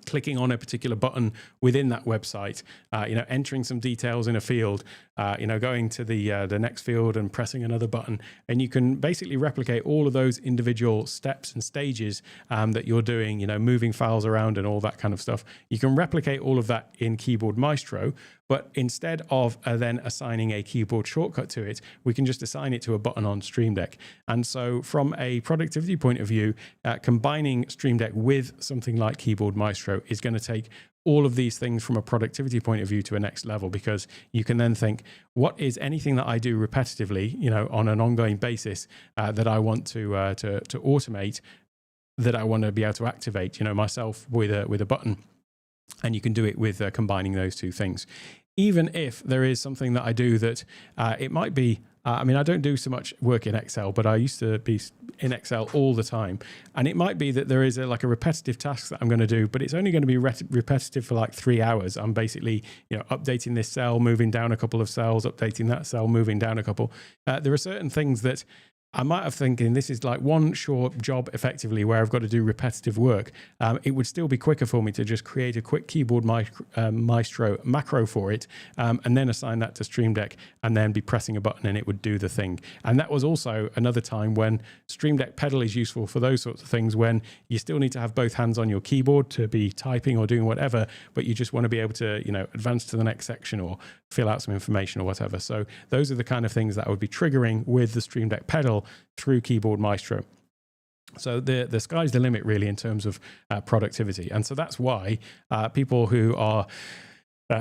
clicking on a particular button within that website, entering some details in a field, going to the next field and pressing another button. And you can basically replicate all of those individual steps and stages that you're doing, moving files around and all that kind of stuff. You can replicate all of that in Keyboard Maestro, but instead of then assigning a keyboard shortcut to it, we can just assign it to a button on Stream Deck. And so from a productivity point of view, combining Stream Deck with something like Keyboard Maestro is going to take all of these things from a productivity point of view to a next level, because you can then think, what is anything that I do repetitively, on an ongoing basis that I want to automate, that I want to be able to activate, myself with a button. And you can do it with combining those two things. Even if there is something that I do that it might be, I don't do so much work in Excel, but I used to be in Excel all the time. And it might be that there is a repetitive task that I'm going to do, but it's only going to be repetitive for like 3 hours. I'm basically, updating this cell, moving down a couple of cells, updating that cell, moving down a couple. There are certain things that I might have thinking this is like one short job effectively where I've got to do repetitive work. It would still be quicker for me to just create a quick Keyboard Maestro macro for it and then assign that to Stream Deck and then be pressing a button and it would do the thing. And that was also another time when Stream Deck Pedal is useful for those sorts of things when you still need to have both hands on your keyboard to be typing or doing whatever, but you just want to be able to, advance to the next section or fill out some information or whatever. So those are the kind of things that I would be triggering with the Stream Deck Pedal through Keyboard Maestro. So the sky's the limit really in terms of productivity. And so that's why people who are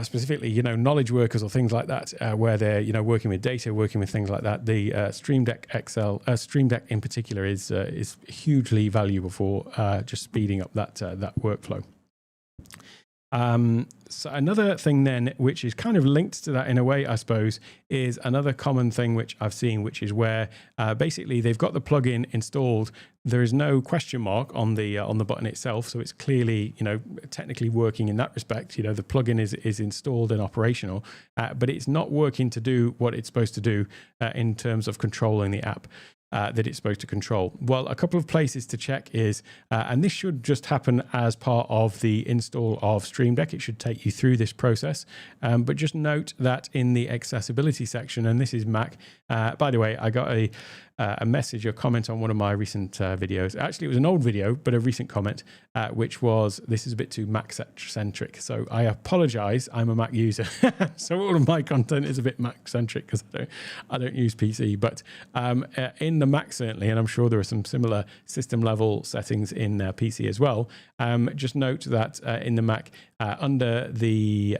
specifically, knowledge workers or things like that, where they're, working with data, working with things like that, the Stream Deck Stream Deck in particular is hugely valuable for just speeding up that workflow. So another thing then, which is kind of linked to that in a way, I suppose, is another common thing which I've seen, which is where basically they've got the plugin installed. There is no question mark on the button itself, so it's clearly, technically working in that respect. The plugin is installed and operational, but it's not working to do what it's supposed to do in terms of controlling the app. That it's supposed to control. Well, a couple of places to check is, and this should just happen as part of the install of Stream Deck. It should take you through this process. But just note that in the accessibility section, and this is Mac. By the way, I got a message, a comment on one of my recent videos. Actually, it was an old video, but a recent comment, which was, this is a bit too Mac-centric. So I apologize, I'm a Mac user. So all of my content is a bit Mac-centric because I don't use PC. But in the Mac, certainly, and I'm sure there are some similar system level settings in PC as well. Just note that in the Mac, under the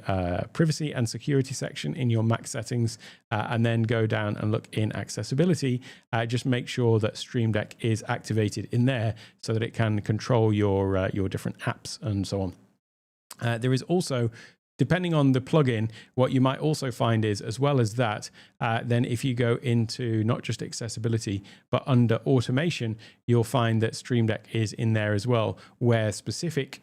privacy and security section in your Mac settings, and then go down and look in accessibility, just make sure that Stream Deck is activated in there so that it can control your different apps and so on. There is also, depending on the plugin, what you might also find is, as well as that, then if you go into not just accessibility, but under automation, you'll find that Stream Deck is in there as well, where specific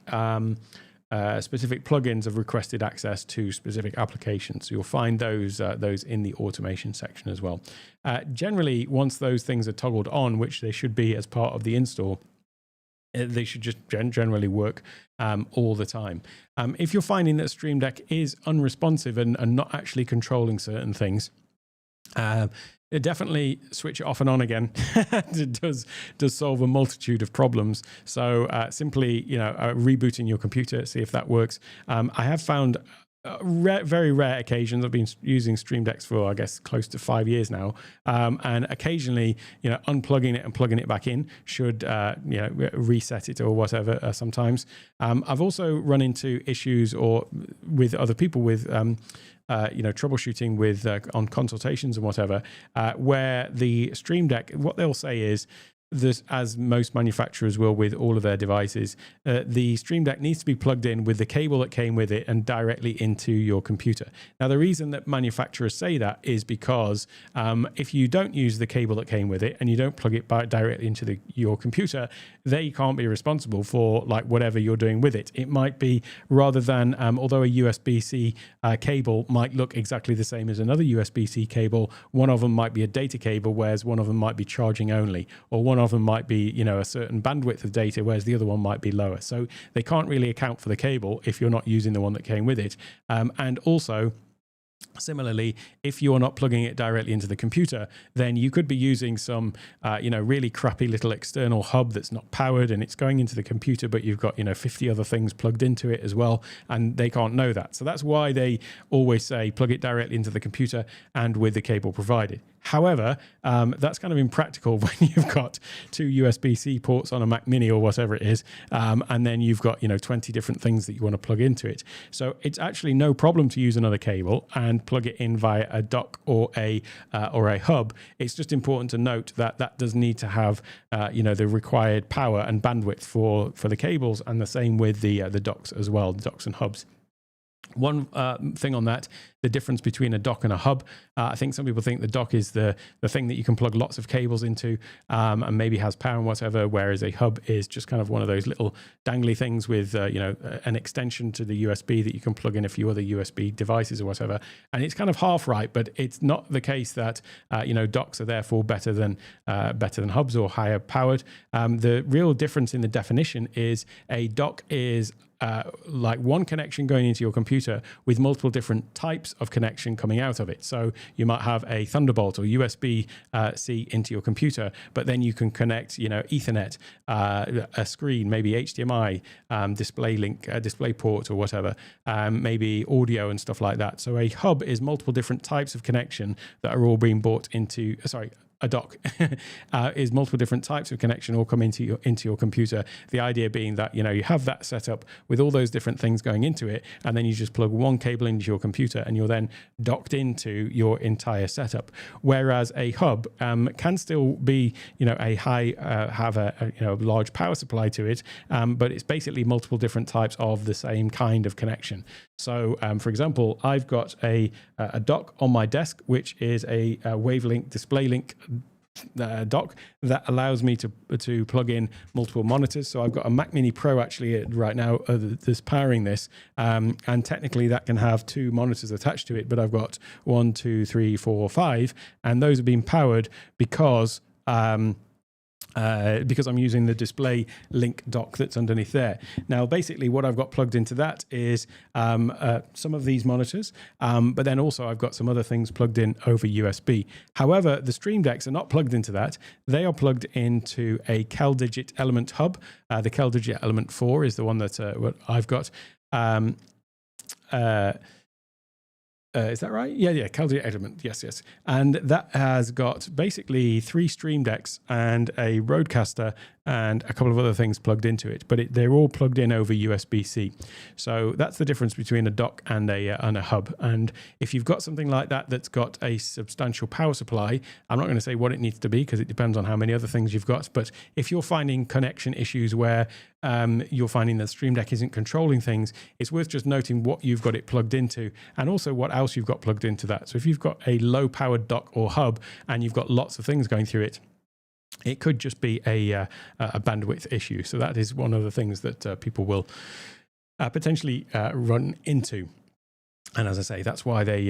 plugins have requested access to specific applications. So you'll find those in the automation section as well. Generally, once those things are toggled on, which they should be as part of the install, they should just generally work all the time. If you're finding that Stream Deck is unresponsive and not actually controlling certain things, definitely switch it off and on again. It does solve a multitude of problems. So simply, rebooting your computer, see if that works. I have found very rare occasions. I've been using Stream Decks for, I guess, close to 5 years now, and occasionally, unplugging it and plugging it back in should, reset it or whatever. Sometimes I've also run into issues or with other people with troubleshooting with on consultations and whatever, where the Stream Deck, what they'll say is, this, as most manufacturers will with all of their devices, the Stream Deck needs to be plugged in with the cable that came with it and directly into your computer. Now, the reason that manufacturers say that is because if you don't use the cable that came with it and you don't plug it directly into your computer, they can't be responsible for whatever you're doing with it. It might be, rather than, although a USB-C cable might look exactly the same as another USB-C cable, one of them might be a data cable, whereas one of them might be charging only, or one of them might be, a certain bandwidth of data, whereas the other one might be lower. So they can't really account for the cable if you're not using the one that came with it. And also, similarly, if you're not plugging it directly into the computer, then you could be using some, really crappy little external hub that's not powered and it's going into the computer, but you've got, 50 other things plugged into it as well, and they can't know that. So that's why they always say plug it directly into the computer and with the cable provided. However, that's kind of impractical when you've got 2 USB-C ports on a Mac Mini or whatever it is, and then you've got 20 different things that you want to plug into it. So it's actually no problem to use another cable and plug it in via a dock or a hub. It's just important to note that that does need to have the required power and bandwidth for the cables, and the same with the docks as well, the docks and hubs. One thing on that, the difference between a dock and a hub. I think some people think the dock is the thing that you can plug lots of cables into and maybe has power and whatever, whereas a hub is just kind of one of those little dangly things with an extension to the USB that you can plug in a few other USB devices or whatever. And it's kind of half right, but it's not the case that docks are therefore better than hubs or higher powered. The real difference in the definition is a dock is like one connection going into your computer with multiple different types of connection coming out of it. So you might have a Thunderbolt or USB-C into your computer, but then you can connect, Ethernet, a screen, maybe HDMI, display port or whatever, maybe audio and stuff like that. So a hub is multiple different types of connection that are all being bought into, a dock is multiple different types of connection all come into your computer. The idea being that you have that set up with all those different things going into it, and then you just plug one cable into your computer, and you're then docked into your entire setup. Whereas a hub can still be a high have a large power supply to it, but it's basically multiple different types of the same kind of connection. So, for example, I've got a dock on my desk, which is a Wavelink DisplayLink dock that allows me to plug in multiple monitors. So I've got a Mac Mini Pro actually right now that's powering this, and technically that can have 2 monitors attached to it, but I've got 1, 2, 3, 4, 5, and those are being powered because because I'm using the display link dock that's underneath there. Now, basically what I've got plugged into that is some of these monitors, but then also I've got some other things plugged in over USB. However, the Stream Decks are not plugged into that. They are plugged into a CalDigit Element hub. The CalDigit Element 4 is the one that what I've got. Is that right? Yeah, CalDigit Element. Yes. And that has got basically 3 Stream Decks and a Rodecaster and a couple of other things plugged into it, but they're all plugged in over USB-C. So that's the difference between a dock and a hub. And if you've got something like that that's got a substantial power supply, I'm not going to say what it needs to be because it depends on how many other things you've got. But if you're finding connection issues where you're finding the Stream Deck isn't controlling things, it's worth just noting what you've got it plugged into and also what else you've got plugged into that. So if you've got a low-powered dock or hub and you've got lots of things going through it, it could just be a bandwidth issue. So that is one of the things that people will potentially run into. And as I say, that's why they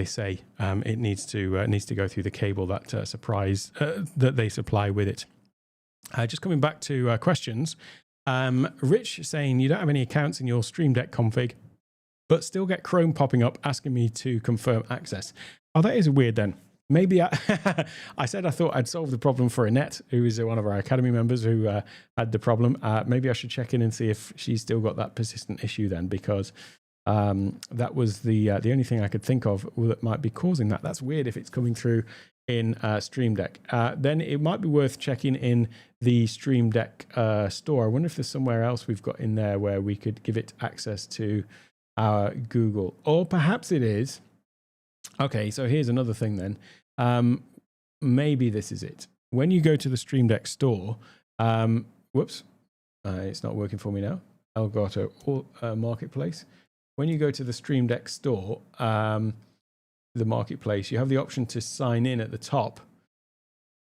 say it needs to go through the cable that that they supply with it. Just coming back to questions, Rich saying you don't have any accounts in your Stream Deck config, but still get Chrome popping up asking me to confirm access. Oh, that is weird then. Maybe I said I thought I'd solved the problem for Annette, who is one of our Academy members who had the problem. Maybe I should check in and see if she's still got that persistent issue then, because that was the only thing I could think of that might be causing that. That's weird if it's coming through in Stream Deck. Then it might be worth checking in the Stream Deck store. I wonder if there's somewhere else we've got in there where we could give it access to our Google. Or perhaps it is. Okay, so here's another thing then. Maybe this is it. When you go to the Stream Deck store, whoops, it's not working for me now. Elgato Marketplace. When you go to the Stream Deck store, the Marketplace, you have the option to sign in at the top.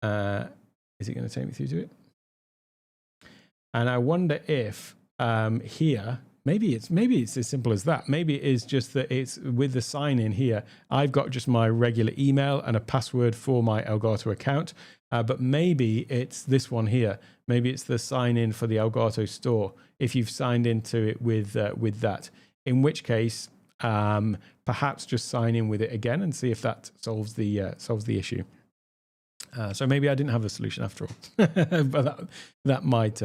Is it going to take me through to it? And I wonder if here, maybe it's as simple as that. Maybe it is just that it's with the sign in here. I've got just my regular email and a password for my Elgato account. But maybe it's this one here. Maybe it's the sign in for the Elgato store. If you've signed into it with that, in which case, perhaps just sign in with it again and see if that solves the issue. So maybe I didn't have a solution after all, but that might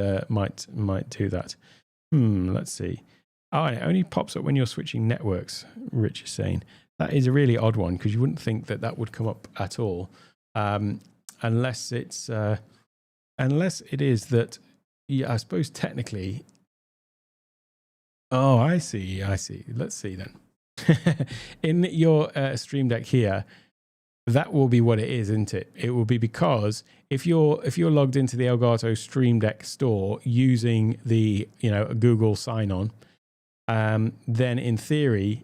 do that. Let's see. Oh, it only pops up when you're switching networks, Rich is saying. That is a really odd one because you wouldn't think that would come up at all, unless it is that. Yeah, I suppose technically. Oh, I see. Let's see then. In your Stream Deck here, that will be what it is, isn't it? It will be because if you're logged into the Elgato Stream Deck store using the Google sign-on, then in theory,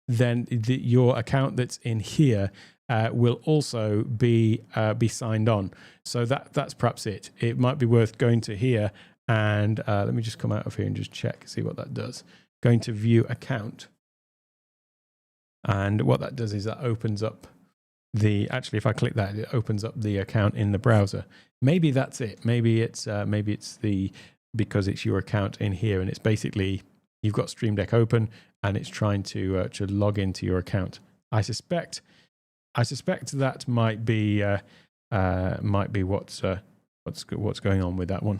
your account that's in here will also be signed on. So that's perhaps it. It might be worth going to here and let me just come out of here and just check, see what that does. Going to view account. And what that does is that opens up actually, if I click that, it opens up the account in the browser. Maybe that's it. Maybe it's because it's your account in here, and it's basically you've got Stream Deck open and it's trying to log into your account. I suspect that might be what's going on with that one.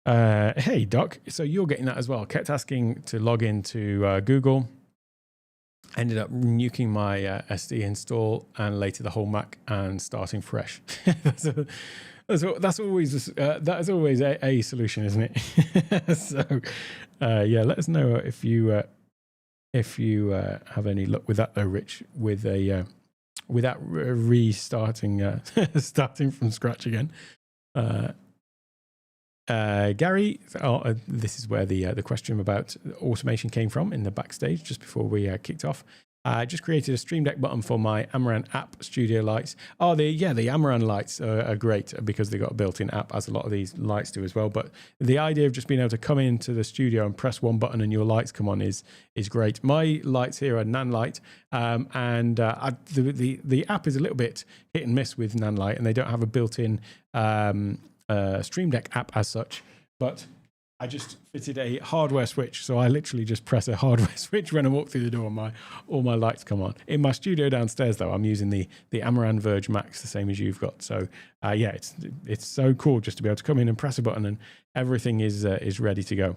Hey Doc, so you're getting that as well. Kept asking to log into Google. Ended up nuking my SD install and later the whole Mac and starting fresh. that's always a solution, isn't it? So yeah, let us know if you have any luck with that though, Rich, without restarting starting from scratch again. Gary, this is where the question about automation came from in the backstage just before we kicked off. I just created a Stream Deck button for my Amaran app studio lights. Oh, the Amaran lights are great because they got a built-in app, as a lot of these lights do as well. But the idea of just being able to come into the studio and press one button and your lights come on is great. My lights here are Nanlite, and the app is a little bit hit and miss with Nanlite, and they don't have a built-in Stream Deck app as such. But I just fitted a hardware switch, so I literally just press a hardware switch when I walk through the door, and all my lights come on. In my studio downstairs, though, I'm using the Amaran Verge Max, the same as you've got. So yeah, it's so cool just to be able to come in and press a button, and everything is ready to go.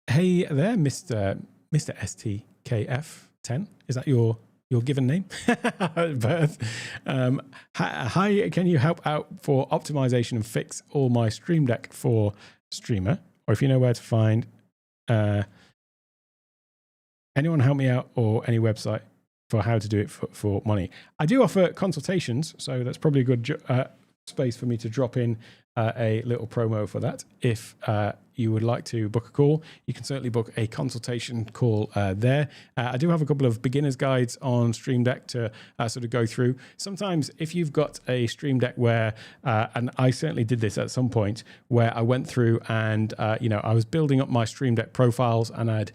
Hey there, Mr. STKF10. Is that your given name at birth? Hi, can you help out for optimization and fix all my Stream Deck for streamer? Or if you know where to find anyone help me out, or any website for how to do it for money. I do offer consultations, so that's probably a good space for me to drop in a little promo for that. If you would like to book a call, you can certainly book a consultation call there. I do have a couple of beginner's guides on Stream Deck to sort of go through. Sometimes if you've got a Stream Deck where, and I certainly did this at some point, where I went through and, I was building up my Stream Deck profiles, and I'd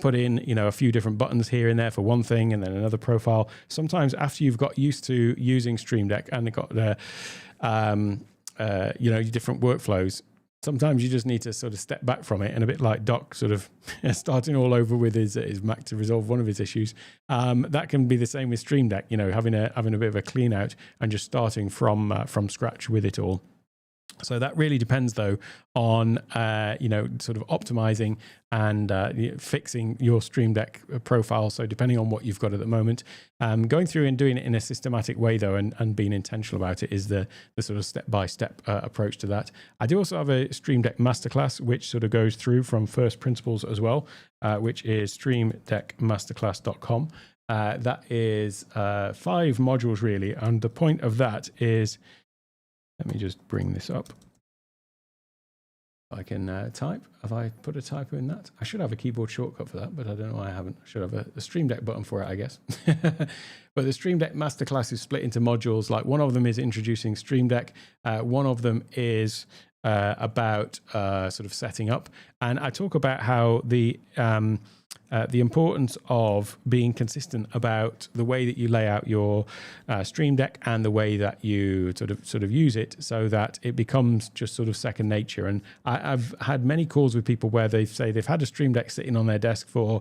put in, a few different buttons here and there for one thing, and then another profile. Sometimes after you've got used to using Stream Deck and got the, your different workflows, sometimes you just need to sort of step back from it, and a bit like Doc sort of starting all over with his Mac to resolve one of his issues. That can be the same with Stream Deck, having a bit of a clean out and just starting from scratch with it all. So that really depends, though, on, sort of optimizing and fixing your Stream Deck profile. So depending on what you've got at the moment, going through and doing it in a systematic way, though, and being intentional about it is the sort of step-by-step approach to that. I do also have a Stream Deck masterclass, which sort of goes through from first principles as well, which is streamdeckmasterclass.com. That is 5 modules, really. And the point of that is, let me just bring this up. I can type. Have I put a typo in that? I should have a keyboard shortcut for that, but I don't know why I haven't. I should have a Stream Deck button for it, I guess. But the Stream Deck Masterclass is split into modules. Like, one of them is introducing Stream Deck. One of them is about sort of setting up. And I talk about how the importance of being consistent about the way that you lay out your Stream Deck and the way that you sort of use it, so that it becomes just sort of second nature. And I've had many calls with people where they say they've had a Stream Deck sitting on their desk for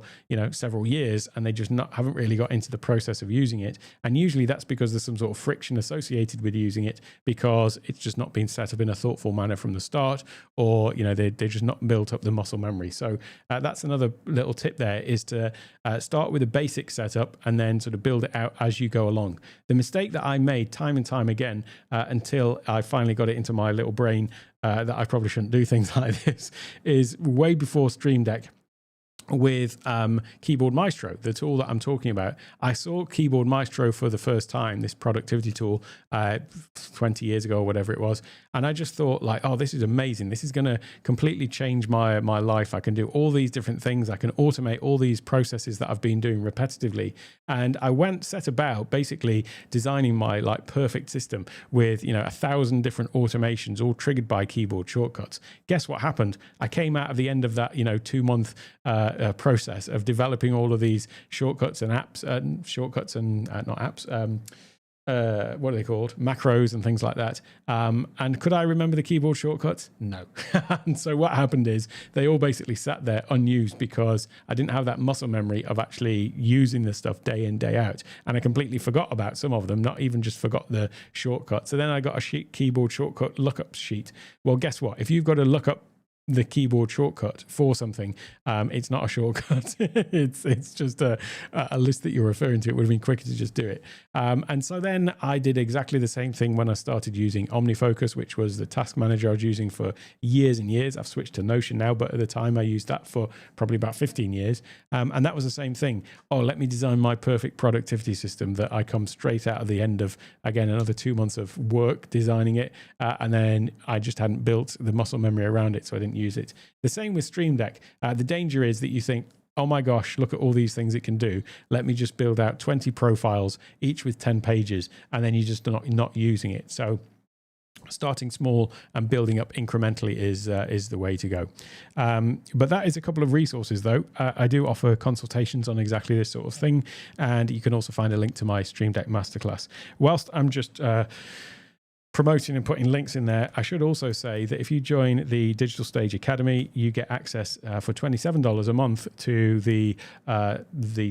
several years, and they just haven't really got into the process of using it. And usually that's because there's some sort of friction associated with using it, because it's just not been set up in a thoughtful manner from the start, or they're just not built up the muscle memory. So that's another little tip there, is to start with a basic setup and then sort of build it out as you go along. The mistake that I made time and time again, until I finally got it into my little brain that I probably shouldn't do things like this, is way before Stream Deck, with Keyboard Maestro, the tool that I'm talking about. I saw Keyboard Maestro for the first time, this productivity tool, 20 years ago or whatever it was, and I just thought, like, oh, this is amazing. This is going to completely change my life. I can do all these different things. I can automate all these processes that I've been doing repetitively. And I set about basically designing my perfect system with 1,000 different automations, all triggered by keyboard shortcuts. Guess what happened? I came out of the end of that 2-month process of developing all of these shortcuts and apps, not apps, what are they called? Macros and things like that. And could I remember the keyboard shortcuts? No. And so what happened is they all basically sat there unused, because I didn't have that muscle memory of actually using the stuff day in, day out. And I completely forgot about some of them, not even just forgot the shortcut. So then I got a keyboard shortcut lookup sheet. Well, guess what? If you've got to look up the keyboard shortcut for something, it's not a shortcut. it's just a list that you're referring to. It would have been quicker to just do it. And so then I did exactly the same thing when I started using OmniFocus, which was the task manager I was using for years and years. I've switched to Notion now, but at the time I used that for probably about 15 years. And that was the same thing. Oh, let me design my perfect productivity system that I come straight out of the end of, again, another 2 months of work designing it. And then I just hadn't built the muscle memory around it, so I didn't use it. The same with Stream Deck. The danger is that you think, oh my gosh, look at all these things it can do. Let me just build out 20 profiles, each with 10 pages, and then you're just not using it. So starting small and building up incrementally is the way to go. But that is a couple of resources, though. I do offer consultations on exactly this sort of thing, and you can also find a link to my Stream Deck Masterclass. Whilst I'm just promoting and putting links in there, I should also say that if you join the Digital Stage Academy, you get access for $27 a month to the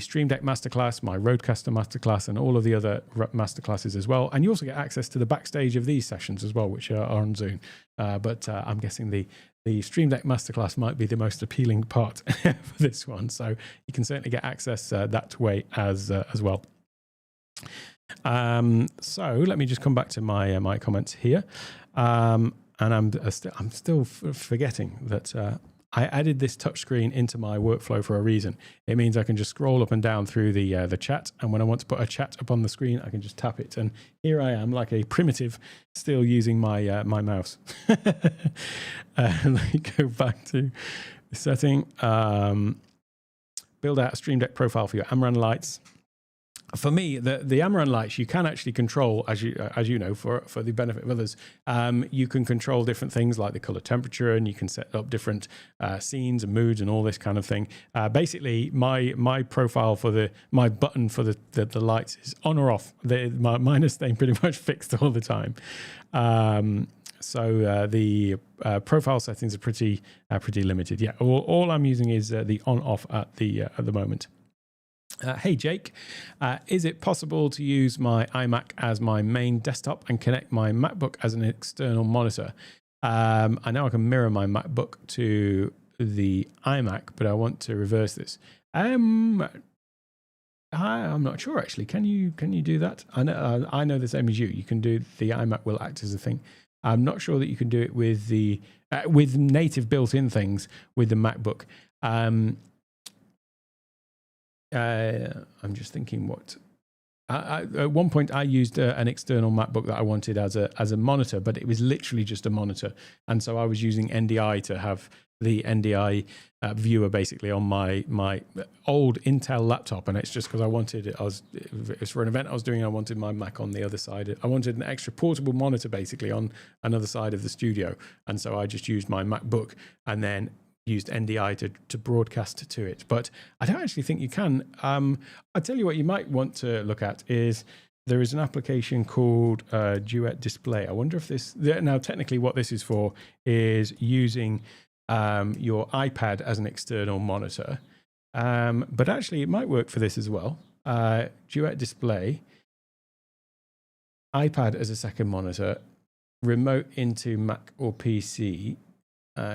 Stream Deck Masterclass, my Rodecaster Masterclass, and all of the other masterclasses as well. And you also get access to the backstage of these sessions as well, which are on Zoom. But I'm guessing the Stream Deck Masterclass might be the most appealing part for this one. So you can certainly get access that way as well. So let me just come back to my my comments here, and I'm still forgetting that I added this touchscreen into my workflow for a reason. It means I can just scroll up and down through the chat, and when I want to put a chat up on the screen, I can just tap it, and here I am, like a primitive, still using my my mouse. Let me go back to the setting. Build out a Stream Deck profile for your Amran lights. For me, the Amran lights you can actually control, as you know, for the benefit of others. You can control different things like the color temperature, and you can set up different scenes and moods and all this kind of thing. Basically, my profile for my button for the lights is on or off. Mine is staying pretty much fixed all the time. So the profile settings are pretty limited. Yeah, all I'm using is the on/off at the moment. Hey Jake, is it possible to use my iMac as my main desktop and connect my MacBook as an external monitor? I know I can mirror my MacBook to the iMac, but I want to reverse this. I'm not sure actually. Can you do that? I know the same as you. You can do the iMac will act as a thing. I'm not sure that you can do it with the with native built-in things with the MacBook. I'm just thinking what. At one point, I used an external MacBook that I wanted as a monitor, but it was literally just a monitor, and so I was using NDI to have the NDI viewer basically on my old Intel laptop, and it's just because I wanted it. It was for an event I was doing. I wanted my Mac on the other side. I wanted an extra portable monitor basically on another side of the studio, and so I just used my MacBook and then used NDI to broadcast to it. But I don't actually think you can. I'll tell you what you might want to look at is there is an application called Duet Display. I wonder if now technically what this is for is using your iPad as an external monitor. But actually it might work for this as well. Duet Display, iPad as a second monitor, remote into Mac or PC,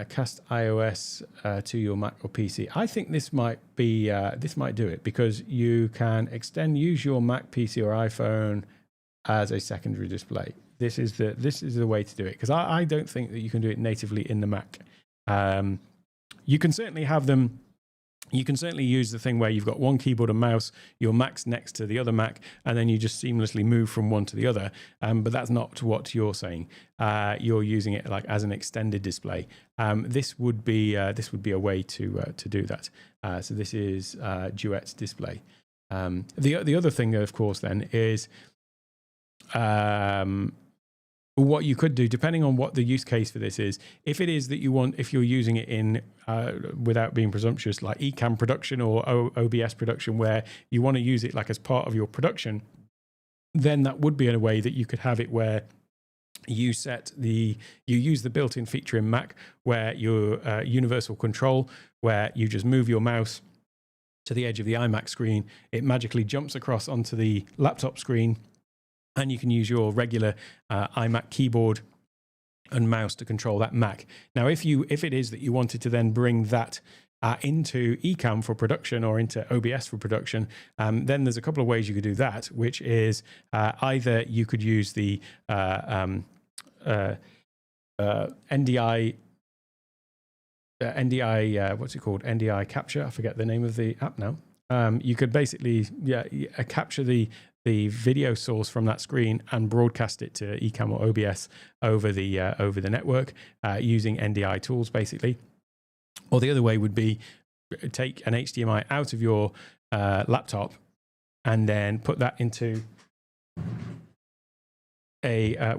cast iOS to your Mac or PC. I think this might be this might do it because you can use your Mac, PC, or iPhone as a secondary display. This is the way to do it because I don't think that you can do it natively in the Mac. You can certainly have them. You can certainly use the thing where you've got one keyboard and mouse, your Mac's next to the other Mac, and then you just seamlessly move from one to the other. But that's not what you're saying. You're using it like as an extended display. This would be a way to do that. So this is Duet Display. The other thing, of course, then is what you could do, depending on what the use case for this is, if it is that if you're using it in, without being presumptuous, like Ecamm production or OBS production, where you want to use it like as part of your production, then that would be in a way that you could have it where you use the built-in feature in Mac where your universal control, where you just move your mouse to the edge of the iMac screen, it magically jumps across onto the laptop screen, and you can use your regular iMac keyboard and mouse to control that Mac. Now, if it is that you wanted to then bring that into Ecamm for production or into OBS for production, then there's a couple of ways you could do that, which is either you could use the NDI, what's it called? NDI Capture. I forget the name of the app now. You could basically capture the the video source from that screen and broadcast it to Ecamm or OBS over the network using NDI tools, basically. Or the other way would be take an HDMI out of your laptop and then put that into a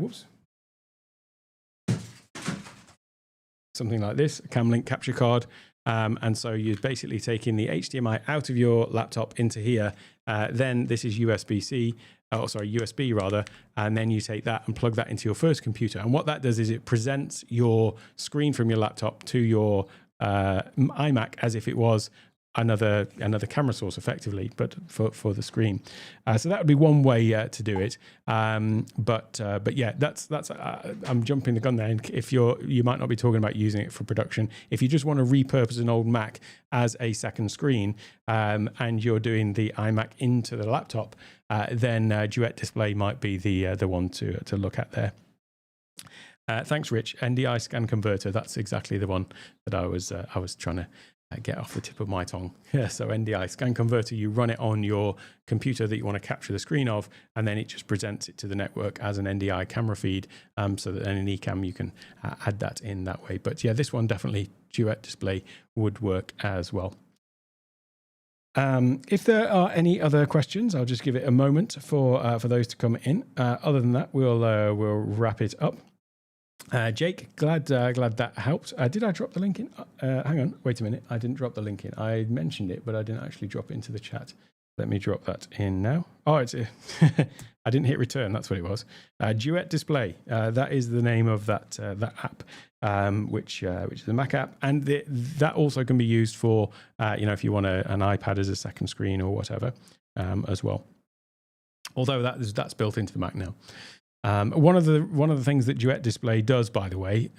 something like this, a CamLink capture card. And so you're basically taking the HDMI out of your laptop into here. Then this is USB-C, USB rather, and then you take that and plug that into your first computer. And what that does is it presents your screen from your laptop to your iMac as if it was another camera source, effectively, but for the screen. So that would be one way to do it. But yeah, that's I'm jumping the gun there. And if you might not be talking about using it for production. If you just want to repurpose an old Mac as a second screen, and you're doing the iMac into the laptop, then Duet Display might be the one to look at there. Thanks, Rich. NDI scan converter. That's exactly the one that I was trying to get off the tip of my tongue. Yeah, so NDI scan converter, you run it on your computer that you want to capture the screen of, and then it just presents it to the network as an NDI camera feed, so that then in Ecamm you can add that in that way. But yeah, this one definitely, Duet Display, would work as well. If there are any other questions, I'll just give it a moment for those to come in. Other than that, we'll wrap it up. Jake, glad that helped. Did I drop the link in? Hang on, wait a minute. I didn't drop the link in. I mentioned it, but I didn't actually drop it into the chat. Let me drop that in now. Oh, it's I didn't hit return. That's what it was. Duet Display. That is the name of that app, which is a Mac app, and that also can be used for if you want an iPad as a second screen or whatever as well. Although that's built into the Mac now. One of the things that Duet Display does, by the way,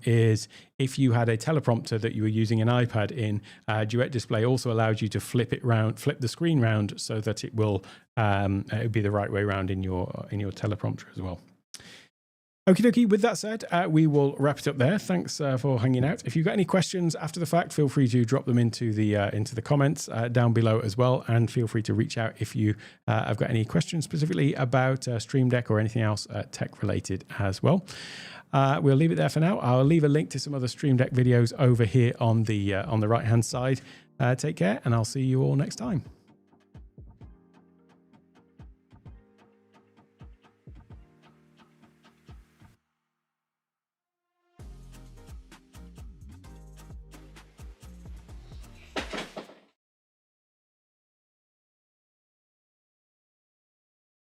is if you had a teleprompter that you were using an iPad in, Duet Display also allows you to flip the screen round so that it will be the right way around in your teleprompter as well. Okie dokie, with that said, we will wrap it up there. Thanks for hanging out. If you've got any questions after the fact, feel free to drop them into the comments down below as well. And feel free to reach out if you have got any questions specifically about Stream Deck or anything else tech related as well. We'll leave it there for now. I'll leave a link to some other Stream Deck videos over here on the right hand side. Take care, and I'll see you all next time.